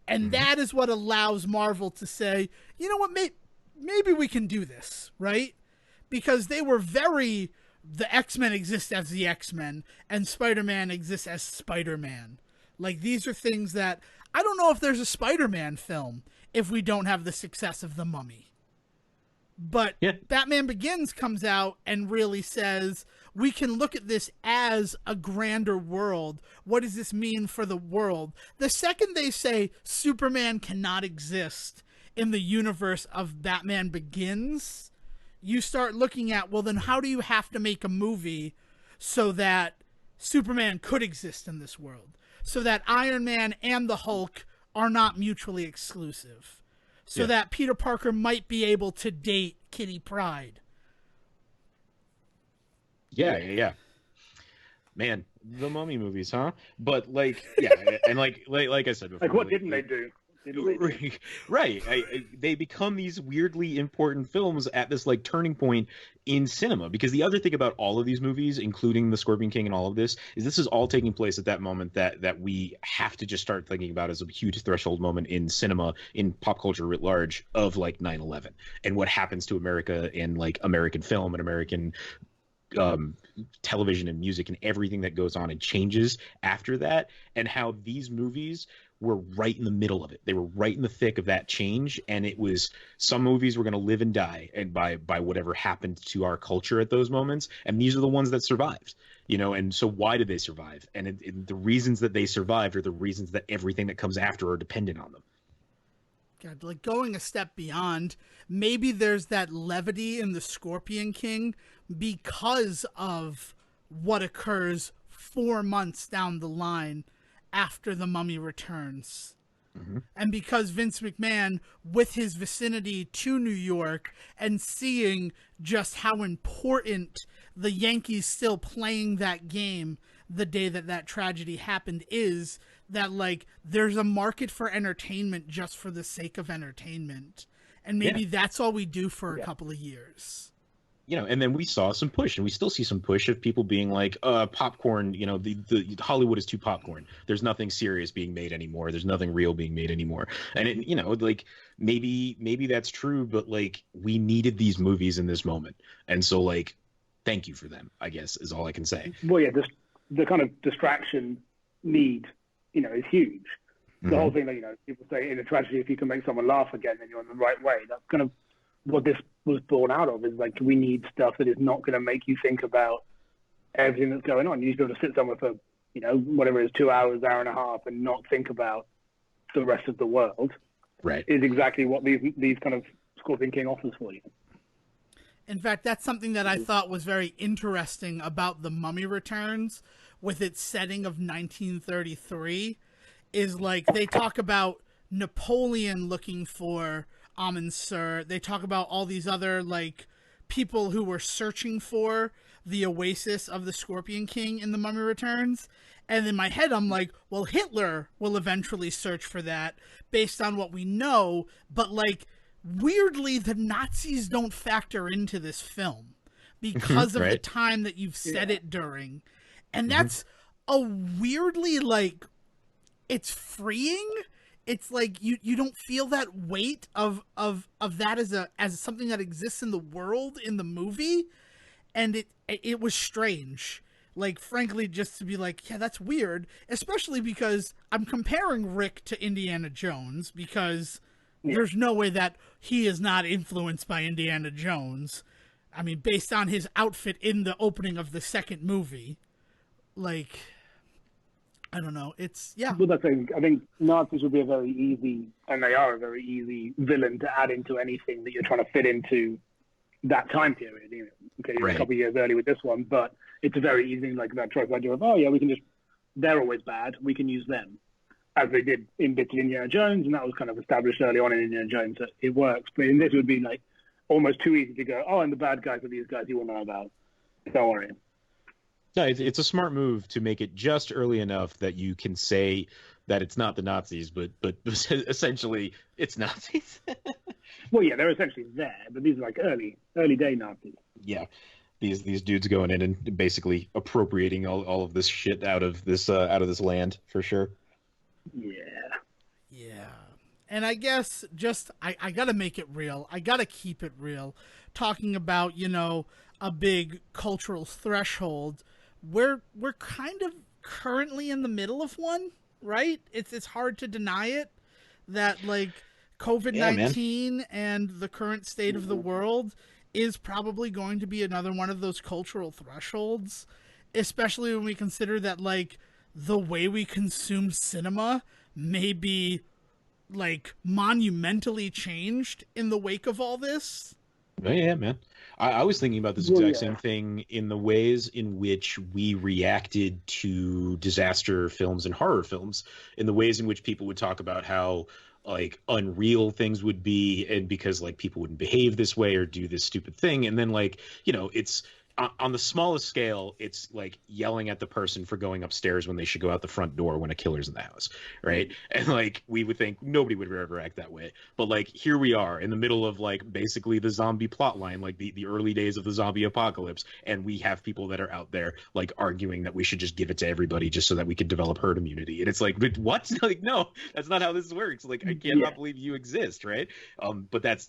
And that is what allows Marvel to say, you know what, maybe we can do this, right? Because they were the X-Men exist as the X-Men, and Spider-Man exists as Spider-Man. Like, these are things that, I don't know if there's a Spider-Man film if we don't have the success of The Mummy. But Batman Begins comes out and really says, we can look at this as a grander world. What does this mean for the world? The second they say Superman cannot exist in the universe of Batman Begins, you start looking at, well, then how do you have to make a movie so that Superman could exist in this world, so that Iron Man and the Hulk are not mutually exclusive, so that Peter Parker might be able to date Kitty Pryde. Yeah. Man, the Mummy movies, huh? But like, and like I said before, Like, what didn't they do? Right. They become these weirdly important films at this like turning point in cinema, because the other thing about all of these movies, including the Scorpion King and all of this is all taking place at that moment that we have to just start thinking about as a huge threshold moment in cinema, in pop culture writ large, of like 9/11 and what happens to America and like American film and American television and music and everything that goes on and changes after that, and how these movies were right in the middle of it. They were right in the thick of that change, and it was, some movies were going to live and die and by whatever happened to our culture at those moments, and these are the ones that survived, you know. And so why did they survive? And the reasons that they survived are the reasons that everything that comes after are dependent on them. God, like going a step beyond, maybe there's that levity in the Scorpion King because of what occurs 4 months down the line after The Mummy Returns. Mm-hmm. And because Vince McMahon, with his vicinity to New York and seeing just how important the Yankees still playing that game the day that tragedy happened is, that like there's a market for entertainment just for the sake of entertainment. And maybe that's all we do for a couple of years. You know, and then we saw some push, and we still see some push of people being like, popcorn, you know, the Hollywood is too popcorn. There's nothing serious being made anymore. There's nothing real being made anymore. And it, you know, like maybe that's true, but like we needed these movies in this moment. And so like, thank you for them, I guess, is all I can say. Well, yeah, the kind of distraction need, you know, is huge. The whole thing that, you know, people say in a tragedy, if you can make someone laugh again, then you're on the right way. That's kind of what this was born out of, is like, we need stuff that is not going to make you think about everything that's going on. You need to be able to sit somewhere for, you know, whatever it is, 2 hours, hour and a half, and not think about the rest of the world. Right. Is exactly what these kind of Scorpion King offers for you. In fact, that's something that I thought was very interesting about The Mummy Returns, with its setting of 1933, is like they talk about Napoleon looking for Amun Sur. They talk about all these other like people who were searching for the oasis of the Scorpion King in The Mummy Returns. And in my head, I'm like, well, Hitler will eventually search for that based on what we know. But like, weirdly, the Nazis don't factor into this film because of the time that you've set it during. And that's a weirdly, like, it's freeing. It's like you don't feel that weight of that as something that exists in the world in the movie, and it was strange. Like, frankly, just to be like, yeah, that's weird, especially because I'm comparing Rick to Indiana Jones, because there's no way that he is not influenced by Indiana Jones. I mean, based on his outfit in the opening of the second movie, like, I don't know. It's, yeah. Well, that's I think Nazis would be a very easy, and they are a very easy villain to add into anything that you're trying to fit into that time period. You know, okay, you're a couple of years early with this one, but it's a very easy, like that choice idea of, oh yeah, we can just, they're always bad, we can use them, as they did in bits of Indiana Jones, and that was kind of established early on in Indiana Jones that it works. But in this, it would be like almost too easy to go, oh, and the bad guys are these guys you will know about. Don't worry. No, it's a smart move to make it just early enough that you can say that it's not the Nazis, but essentially it's Nazis. Well, yeah, they're essentially there, but these are like early day Nazis. Yeah, these dudes going in and basically appropriating all of this shit out of this land for sure. Yeah. And I guess just I gotta make it real. I gotta keep it real. Talking about, you know, a big cultural threshold. We're kind of currently in the middle of one, right? It's hard to deny it that like COVID-19 and the current state of the world is probably going to be another one of those cultural thresholds, especially when we consider that like the way we consume cinema may be like monumentally changed in the wake of all this. Oh, yeah, man. I was thinking about this Well, exact yeah. same thing in the ways in which we reacted to disaster films and horror films, in the ways in which people would talk about how like unreal things would be, and because like people wouldn't behave this way or do this stupid thing, and then like it's on the smallest scale, it's like yelling at the person for going upstairs when they should go out the front door when a killer's in the house, right? And like we would think nobody would ever act that way, but like here we are in the middle of like basically the zombie plot line, like the early days of the zombie apocalypse, and we have people that are out there like arguing that we should just give it to everybody just so that we could develop herd immunity. And it's like, but what? Like, no, that's not how this works. Like, I cannot believe you exist, right? But that's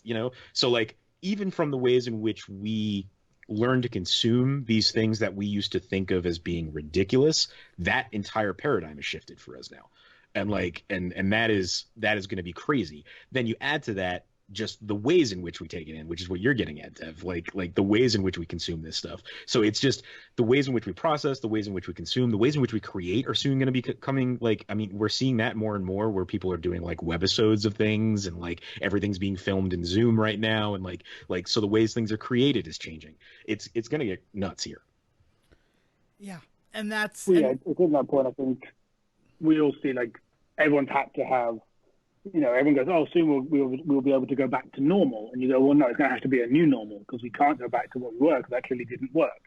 so like even from the ways in which we learn to consume these things that we used to think of as being ridiculous, that entire paradigm has shifted for us now. And like and that is going to be crazy. Then you add to that just the ways in which we take it in, which is what you're getting at, Dev, like the ways in which we consume this stuff. So it's just the ways in which we process, the ways in which we consume, the ways in which we create are soon going to be coming. Like, I mean, we're seeing that more and more where people are doing like webisodes of things, and like everything's being filmed in Zoom right now, and like so the ways things are created is changing. It's going to get nuts here. Yeah, and that's Well, yeah, it's in that point. I think we all see like everyone's had to have. Everyone goes, oh, soon we'll be able to go back to normal. And you go, well, no, it's going to have to be a new normal, because we can't go back to what we were, because that clearly didn't work.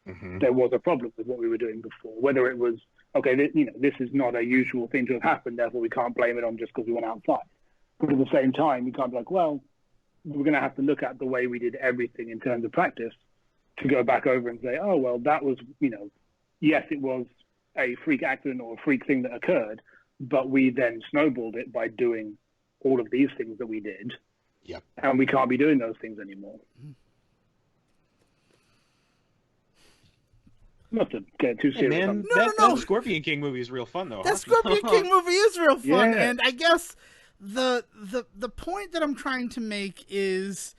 Mm-hmm. There was a problem with what we were doing before. Whether it was, okay, this is not a usual thing to have happened, therefore we can't blame it on just because we went outside. But at the same time, you can't be like, well, we're going to have to look at the way we did everything in terms of practice to go back over and say, oh, well, that was, yes, it was a freak accident or a freak thing that occurred, but we then snowballed it by doing all of these things that we did. Yep. And we can't be doing those things anymore. Not to get too serious. Man, No. that Scorpion King movie is real fun, though. That Scorpion King movie is real fun, Yeah. and I guess the point that I'm trying to make is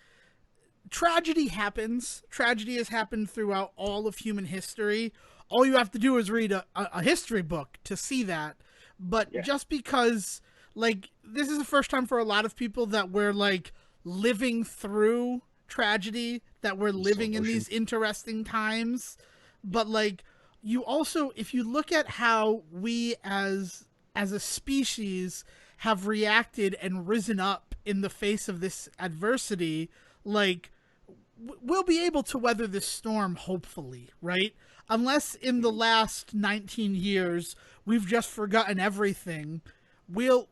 tragedy happens. Tragedy has happened throughout all of human history. All you have to do is read a history book to see that. But just because, like, this is the first time for a lot of people that we're, like, living through tragedy, that we're living in these interesting times. But, like, you also, if you look at how we as a species have reacted and risen up in the face of this adversity, like, we'll be able to weather this storm, hopefully, right? Unless in the last 19 years we've just forgotten everything, we'll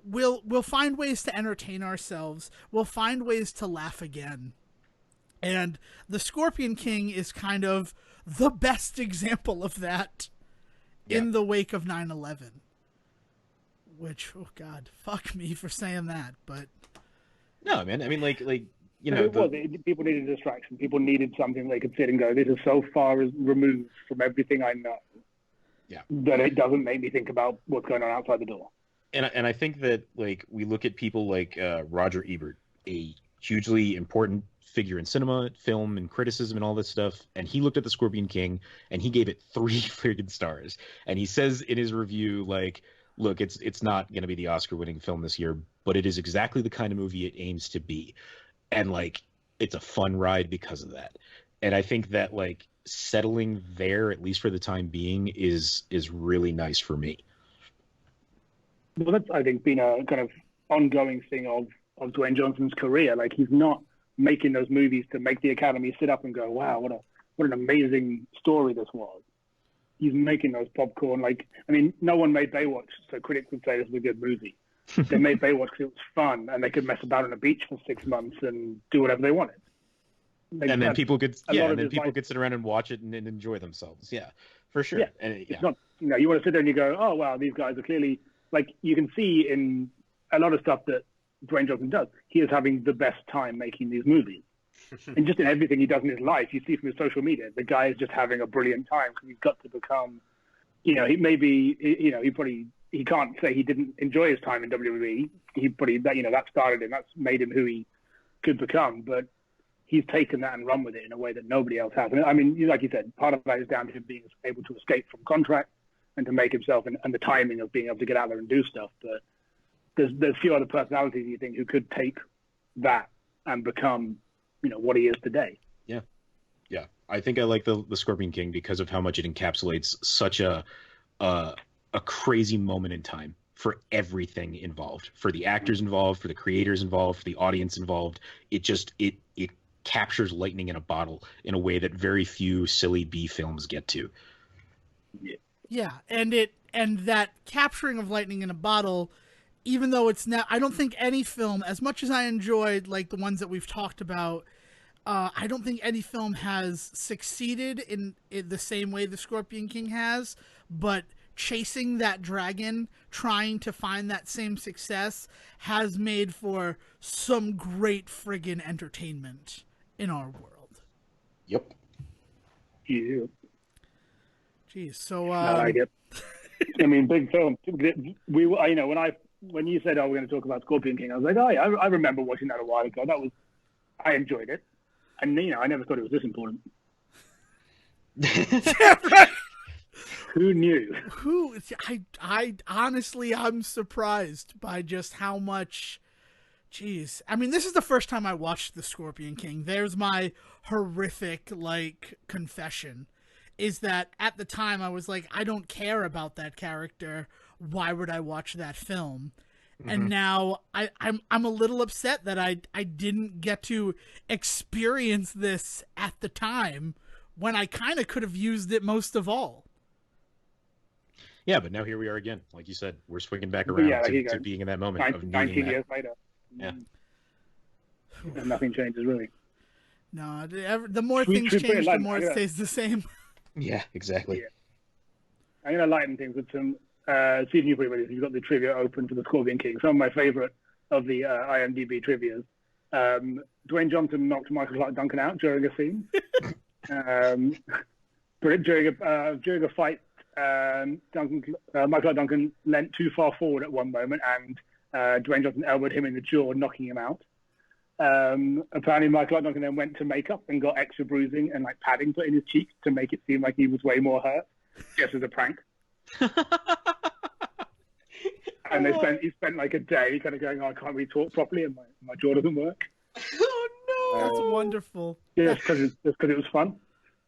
find ways to entertain ourselves. We'll find ways to laugh again. And the Scorpion King is kind of the best example of that in the wake of 9/11. Which, oh God, fuck me for saying that, but no, man. I mean, like people needed a distraction. People needed something they could sit and go, this is so far removed from everything I know that it doesn't make me think about what's going on outside the door. And I think that like we look at people like Roger Ebert, a hugely important figure in cinema, film, and criticism and all this stuff, and he looked at the Scorpion King and he gave it 3 friggin' stars. And he says in his review, like, look, it's not going to be the Oscar-winning film this year, but it is exactly the kind of movie it aims to be. And like it's a fun ride because of that. And I think that like settling there, at least for the time being, is really nice for me. Well, that's, I think, been a kind of ongoing thing of Dwayne Johnson's career. Like, he's not making those movies to make the Academy sit up and go, wow, what an amazing story this was. He's making those popcorn. Like, I mean, no one made Baywatch, so critics would say this is a good movie. They made Baywatch because it was fun, and they could mess about on a beach for 6 months and do whatever they wanted. Like, and then people could, could sit around and watch it and enjoy themselves. Yeah, for sure. Yeah, and it's not, you want to sit there and you go, oh wow, these guys are clearly, like, you can see in a lot of stuff that Dwayne Johnson does, he is having the best time making these movies. And just in everything he does in his life, you see from his social media, the guy is just having a brilliant time because he's got to become, he can't say he didn't enjoy his time in WWE. That started him, that's made him who he could become. But he's taken that and run with it in a way that nobody else has. I mean, like you said, part of that is down to him being able to escape from contract and to make himself and the timing of being able to get out there and do stuff. But there's few other personalities you think who could take that and become what he is today. Yeah, I think I like the Scorpion King because of how much it encapsulates such a crazy moment in time for everything involved, for the actors involved, for the creators involved, for the audience involved. It captures lightning in a bottle in a way that very few silly B films get to. Yeah, and that capturing of lightning in a bottle, even though it's not, I don't think any film, as much as I enjoyed like the ones that we've talked about, I don't think any film has succeeded in the same way the Scorpion King has, but chasing that dragon, trying to find that same success, has made for some great friggin' entertainment in our world. Yep. Yeah. Jeez, so I like it. I mean, big film. When you said, "Oh, we're going to talk about Scorpion King," I was like, "Oh yeah, I remember watching that a while ago. I enjoyed it." And I never thought it was this important. yeah, right. Who knew? I honestly, I'm surprised by just how much. Jeez, I mean, this is the first time I watched The Scorpion King. There's my horrific confession, is that at the time I was like, I don't care about that character. Why would I watch that film? And now I'm a little upset that I didn't get to experience this at the time when I kind of could have used it most of all. Yeah, but now here we are again. Like you said, we're swinging back around to being in that moment of 19 years later. Yeah. And nothing changes, really. No, the more things change, the more it stays the same. Yeah, exactly. Yeah. I'm going to lighten things with some... see if you've got the trivia open for the Scorpion King. Some of my favorite of the IMDb trivias. Dwayne Johnson knocked Michael Clark Duncan out during a scene. During a fight, Michael Clark Duncan leant too far forward at one moment, and Dwayne Johnson elbowed him in the jaw, knocking him out. Apparently, Michael Clark Duncan then went to makeup and got extra bruising and padding put in his cheeks to make it seem like he was way more hurt, just as a prank. And he spent a day kind of going, "Oh, I can't really talk properly, and my jaw doesn't work." Oh no, that's wonderful. Yeah, because it was fun.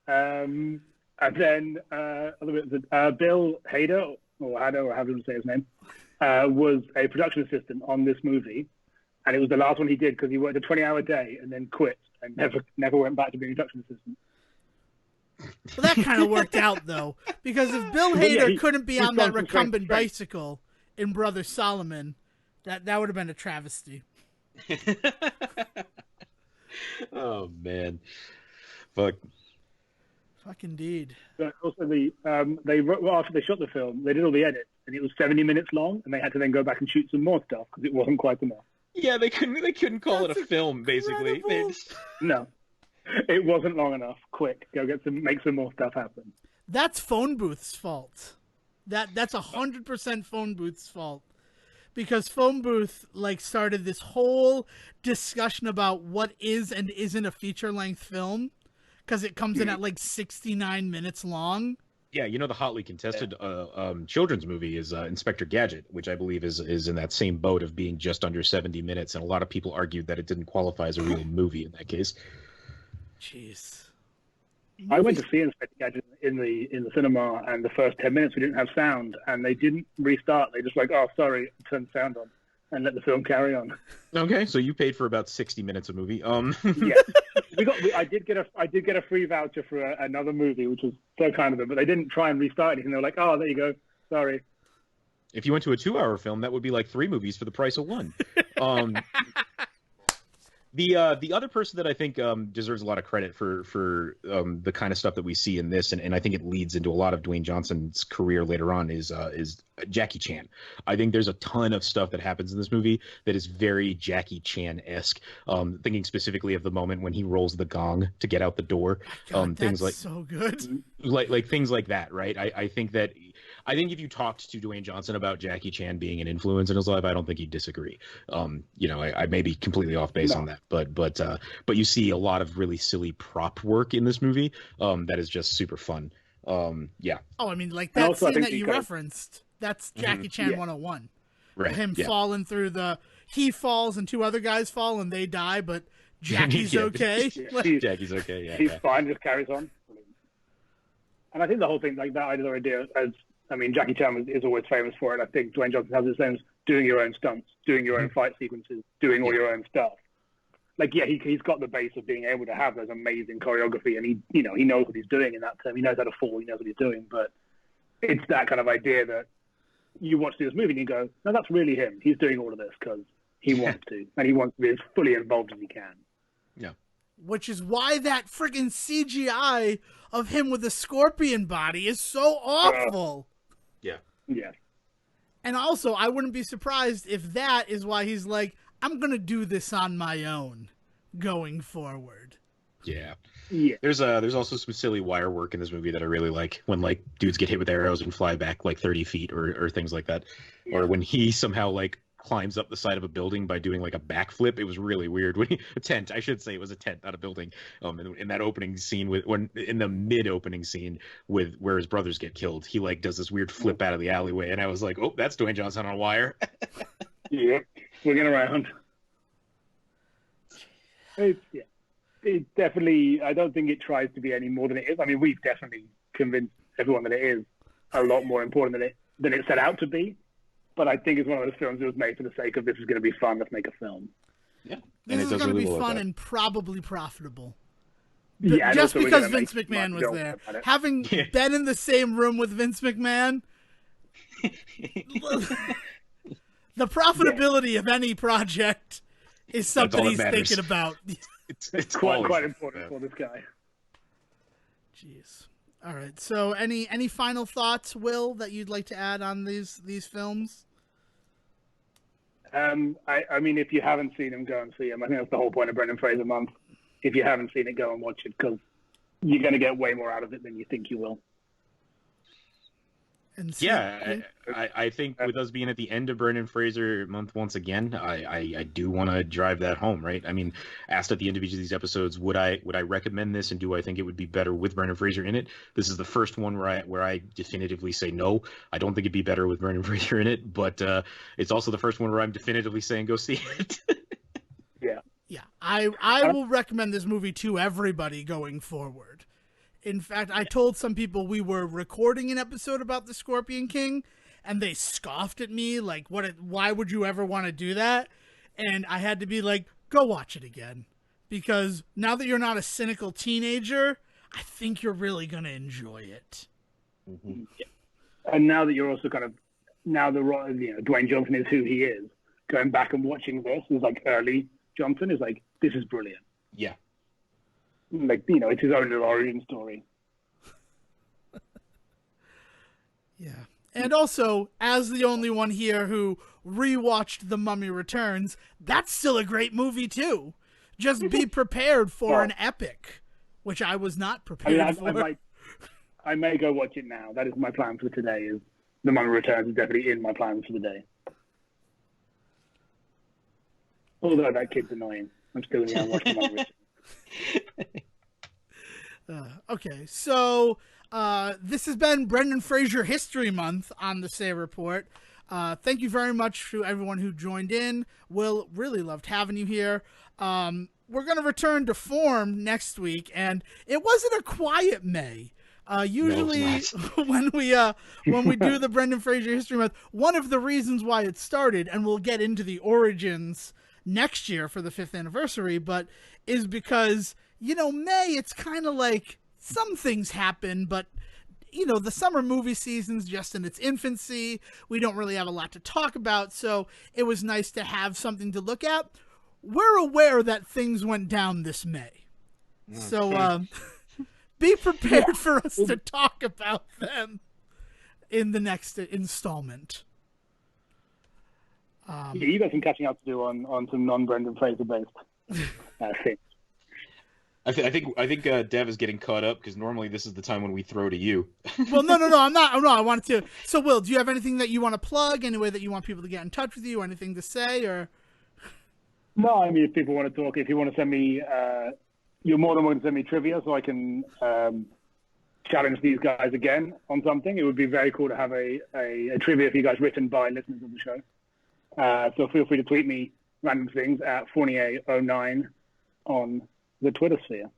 And then Bill Hader, or however you say his name, was a production assistant on this movie, and it was the last one he did because he worked a 20-hour day and then quit and never went back to being a production assistant. Well, that kind of worked out, though, because if Bill Hader couldn't be on that recumbent bicycle in Brother Solomon, that would have been a travesty. Oh, man. Fuck indeed. Also, after they shot the film, they did all the edits, and it was 70 minutes long, and they had to then go back and shoot some more stuff because it wasn't quite enough. Yeah, they couldn't call it a film, basically. No. It wasn't long enough. Quick, go make some more stuff happen. That's Phone Booth's fault. That's 100% Phone Booth's fault, because Phone Booth started this whole discussion about what is and isn't a feature-length film, because it comes in at 69 minutes long. Yeah, the hotly contested children's movie is Inspector Gadget, which I believe is in that same boat of being just under 70 minutes, and a lot of people argued that it didn't qualify as a real movie in that case. Jeez. I went to see Inspector Gadget in the cinema, and the first 10 minutes we didn't have sound, and they didn't restart. They just "Oh, sorry," turn the sound on, and let the film carry on. Okay, so you paid for about 60 minutes of movie. Yeah, I did get a free voucher for another movie, which was so kind of them, but they didn't try and restart anything. They were like, "Oh, there you go, sorry." If you went to a 2-hour film, that would be 3 movies for the price of one. The other person that I think deserves a lot of credit for the kind of stuff that we see in this, and I think it leads into a lot of Dwayne Johnson's career later on, is Jackie Chan. I think there's a ton of stuff that happens in this movie that is very Jackie Chan-esque. Thinking specifically of the moment when he rolls the gong to get out the door. God, things that's so good. Like things like that, right? I think if you talked to Dwayne Johnson about Jackie Chan being an influence in his life, I don't think he'd disagree. I may be completely off base on that, but you see a lot of really silly prop work in this movie that is just super fun. Yeah. Oh, I mean, that scene that you referenced, that's Jackie Chan 101. Right. Him falling through he falls and 2 other guys fall and they die, but Jackie's Yeah. okay. Jackie's okay. Yeah. He's yeah. fine, just carries on. And I think the whole thing, like that idea, Jackie Chan is always famous for it. I think Dwayne Johnson has the same as doing your own stunts, doing your own fight sequences, doing all your own stuff. Like, yeah, he's got the base of being able to have those amazing choreography, and he knows what he's doing in that term. He knows how to fall, he knows what he's doing. But it's that kind of idea that you watch this movie and you go, no, that's really him. He's doing all of this because he wants to, and he wants to be as fully involved as he can. Yeah. Which is why that friggin' CGI of him with the scorpion body is so awful. Yeah. Yeah. And also, I wouldn't be surprised if that is why he's like, I'm going to do this on my own going forward. Yeah. Yeah. There's also some silly wire work in this movie that I really like, when like dudes get hit with arrows and fly back like 30 feet or things like that. Yeah. Or when he somehow like climbs up the side of a building by doing like a backflip. It was really weird. A tent, I should say, it was a tent, not a building. In that opening scene in the mid-opening scene with where his brothers get killed, he like does this weird flip out of the alleyway, and I was like, oh, that's Dwayne Johnson on a wire. Yeah, swinging around. It definitely, I don't think it tries to be any more than it is. I mean, we've definitely convinced everyone that it is a lot more important than it set out to be. But I think it's one of those films that was made for the sake of, this is going to be fun, let's make a film. Yeah. This is going to be fun and probably profitable. Yeah, just because Vince McMahon was there. Having been in the same room with Vince McMahon, the profitability of any project is something he's thinking about. It's quite important for this guy. Jeez. All right. So, any final thoughts, Will, that you'd like to add on these films? I mean, if you haven't seen them, go and see them. I think that's the whole point of Brendan Fraser Month. If you haven't seen it, go and watch it, because you're going to get way more out of it than you think you will. Yeah, I think with us being at the end of Brendan Fraser Month once again, I do want to drive that home, right? I mean, asked at the end of each of these episodes, would I recommend this, and do I think it would be better with Brendan Fraser in it? This is the first one where I definitively say no. I don't think it'd be better with Brendan Fraser in it, but it's also the first one where I'm definitively saying go see it. Yeah, I will recommend this movie to everybody going forward. In fact, I told some people we were recording an episode about the Scorpion King, and they scoffed at me, like, why would you ever want to do that? And I had to be like, go watch it again. Because now that you're not a cynical teenager, I think you're really going to enjoy it. Mm-hmm. Yeah. And now that you're also Dwayne Johnson is who he is, going back and watching this is like early Johnson is like, this is brilliant. Yeah. Like, it's his own little origin story. Yeah. And also, as the only one here who rewatched The Mummy Returns, that's still a great movie, too. Just be prepared for an epic, which I was not prepared for. I may go watch it now. That is my plan for today. Is The Mummy Returns is definitely in my plans for the day. Although that kid's annoying. I'm still going to watch The Mummy Returns. Okay, so this has been Brendan Fraser History Month on the Say Report. Thank you very much to everyone who joined in. Will, really loved having you here. We're going to return to form next week, and it wasn't a quiet May. Usually when we do the Brendan Fraser History Month, one of the reasons why it started, and we'll get into the origins next year for the 5th anniversary, but is because, May, it's kind of like some things happen, but, the summer movie season's just in its infancy. We don't really have a lot to talk about, so it was nice to have something to look at. We're aware that things went down this May. So be prepared for us to talk about them in the next installment. You got some catching up to do on some non-Brendan Fraser based things. I think Dev is getting caught up, because normally this is the time when we throw to you. Well, no, I'm not. Oh, no, I wanted to. So, Will, do you have anything that you want to plug? Any way that you want people to get in touch with you? Anything to say? Or no, I mean, if people want to talk, if you want to send me, you're more than welcome to send me trivia, so I can challenge these guys again on something. It would be very cool to have a trivia for you guys written by listeners of the show. So feel free to tweet me random things at Fournier09 on the Twitter sphere.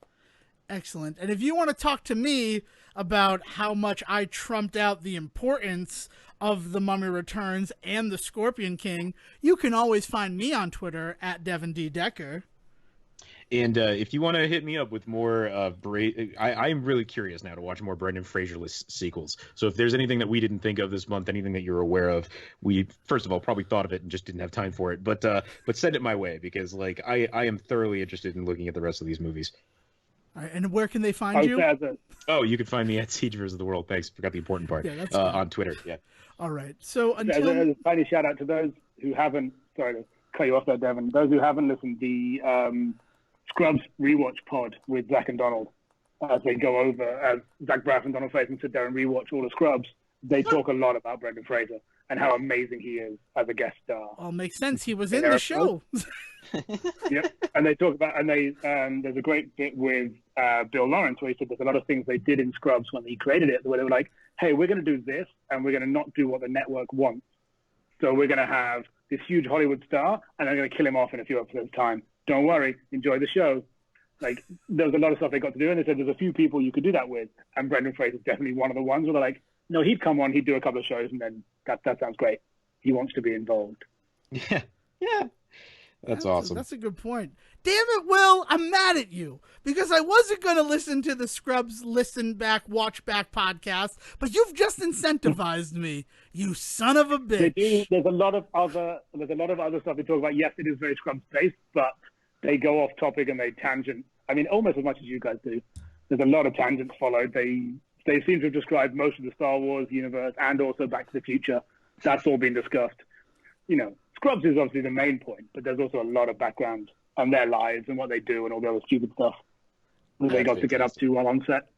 Excellent. And if you want to talk to me about how much I trumped out the importance of The Mummy Returns and The Scorpion King, you can always find me on Twitter at Devin D. Decker. And if you want to hit me up with more I'm really curious now to watch more Brendan Fraserless sequels. So if there's anything that we didn't think of this month, anything that you're aware of, we first of all probably thought of it and just didn't have time for it. But send it my way, because like I am thoroughly interested in looking at the rest of these movies. All right, and where can they find you? Oh, you can find me at Siege vs. the World. Thanks, forgot the important part. Yeah, that's on Twitter. Yeah. All right. So until as a tiny shout out to those who haven't. Sorry to cut you off there, Devin. Those who haven't listened, the Scrubs rewatch pod with Zach and Donald, as they go over, as Zach Braff and Donald Faison sit there and rewatch all the Scrubs. They talk a lot about Brendan Fraser and how amazing he is as a guest star. Oh, makes sense. He was in the show. Yep, and they talk about, and there's a great bit with Bill Lawrence where he said there's a lot of things they did in Scrubs when he created it, where they were like, hey, we're going to do this, and we're going to not do what the network wants. So we're going to have this huge Hollywood star, and I'm going to kill him off in a few episodes' time. Don't worry, enjoy the show. Like, there was a lot of stuff they got to do, and they said there's a few people you could do that with, and Brendan Fraser is definitely one of the ones where they're like, no, he'd come on, he'd do a couple of shows, and then that sounds great. He wants to be involved. Yeah. That's awesome. That's a good point. Damn it, Will, I'm mad at you because I wasn't going to listen to the Scrubs Watch Back podcast, but you've just incentivized me, you son of a bitch. There's a lot of other stuff they talk about. Yes, it is very Scrubs based, but they go off topic and they tangent. I mean, almost as much as you guys do. There's a lot of tangents followed. They seem to have described most of the Star Wars universe and also Back to the Future. That's all been discussed. You know, Scrubs is obviously the main point, but there's also a lot of background on their lives and what they do and all the other stupid stuff that they got to get up to while on set.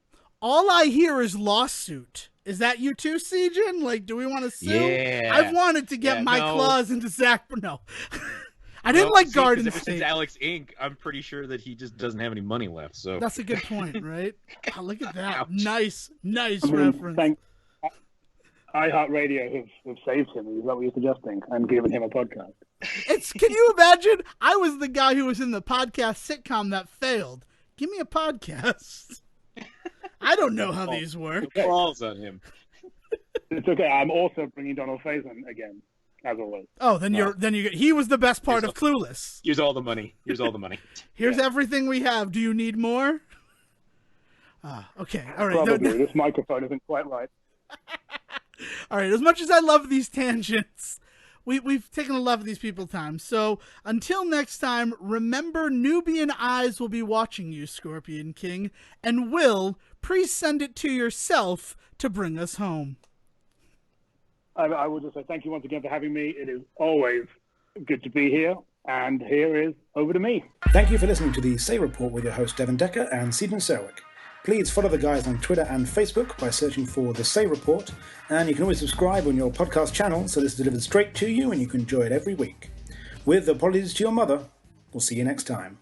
All I hear is lawsuit. Is that you too, Sejan? Like, do we want to sue? Yeah. I've wanted to get my claws into Zach, but no. I didn't like Garden State. State. Since Alex Inc., I'm pretty sure that he just doesn't have any money left. So that's a good point, right? Oh, look at that. Ouch. Nice reference. iHeartRadio have saved him. Is that what you're suggesting? And given him a podcast. Can you imagine? I was the guy who was in the podcast sitcom that failed. Give me a podcast. I don't know how these work. Falls on him. It's okay. I'm also bringing Donald Faison again, as always. Oh, then he was the best part of Clueless. Here's all the money. Here's everything we have. Do you need more? Okay. All right. Probably. This microphone isn't quite right. All right. As much as I love these tangents, we've taken a lot of these people time. So until next time, remember Nubian eyes will be watching you, Scorpion King, and will please send it to yourself to bring us home. I will just say thank you once again for having me. It is always good to be here. And here is over to me. Thank you for listening to the Say Report with your host Devin Decker and Stephen Serwick. Please follow the guys on Twitter and Facebook by searching for The Say Report, and you can always subscribe on your podcast channel so this is delivered straight to you and you can enjoy it every week. With apologies to your mother, we'll see you next time.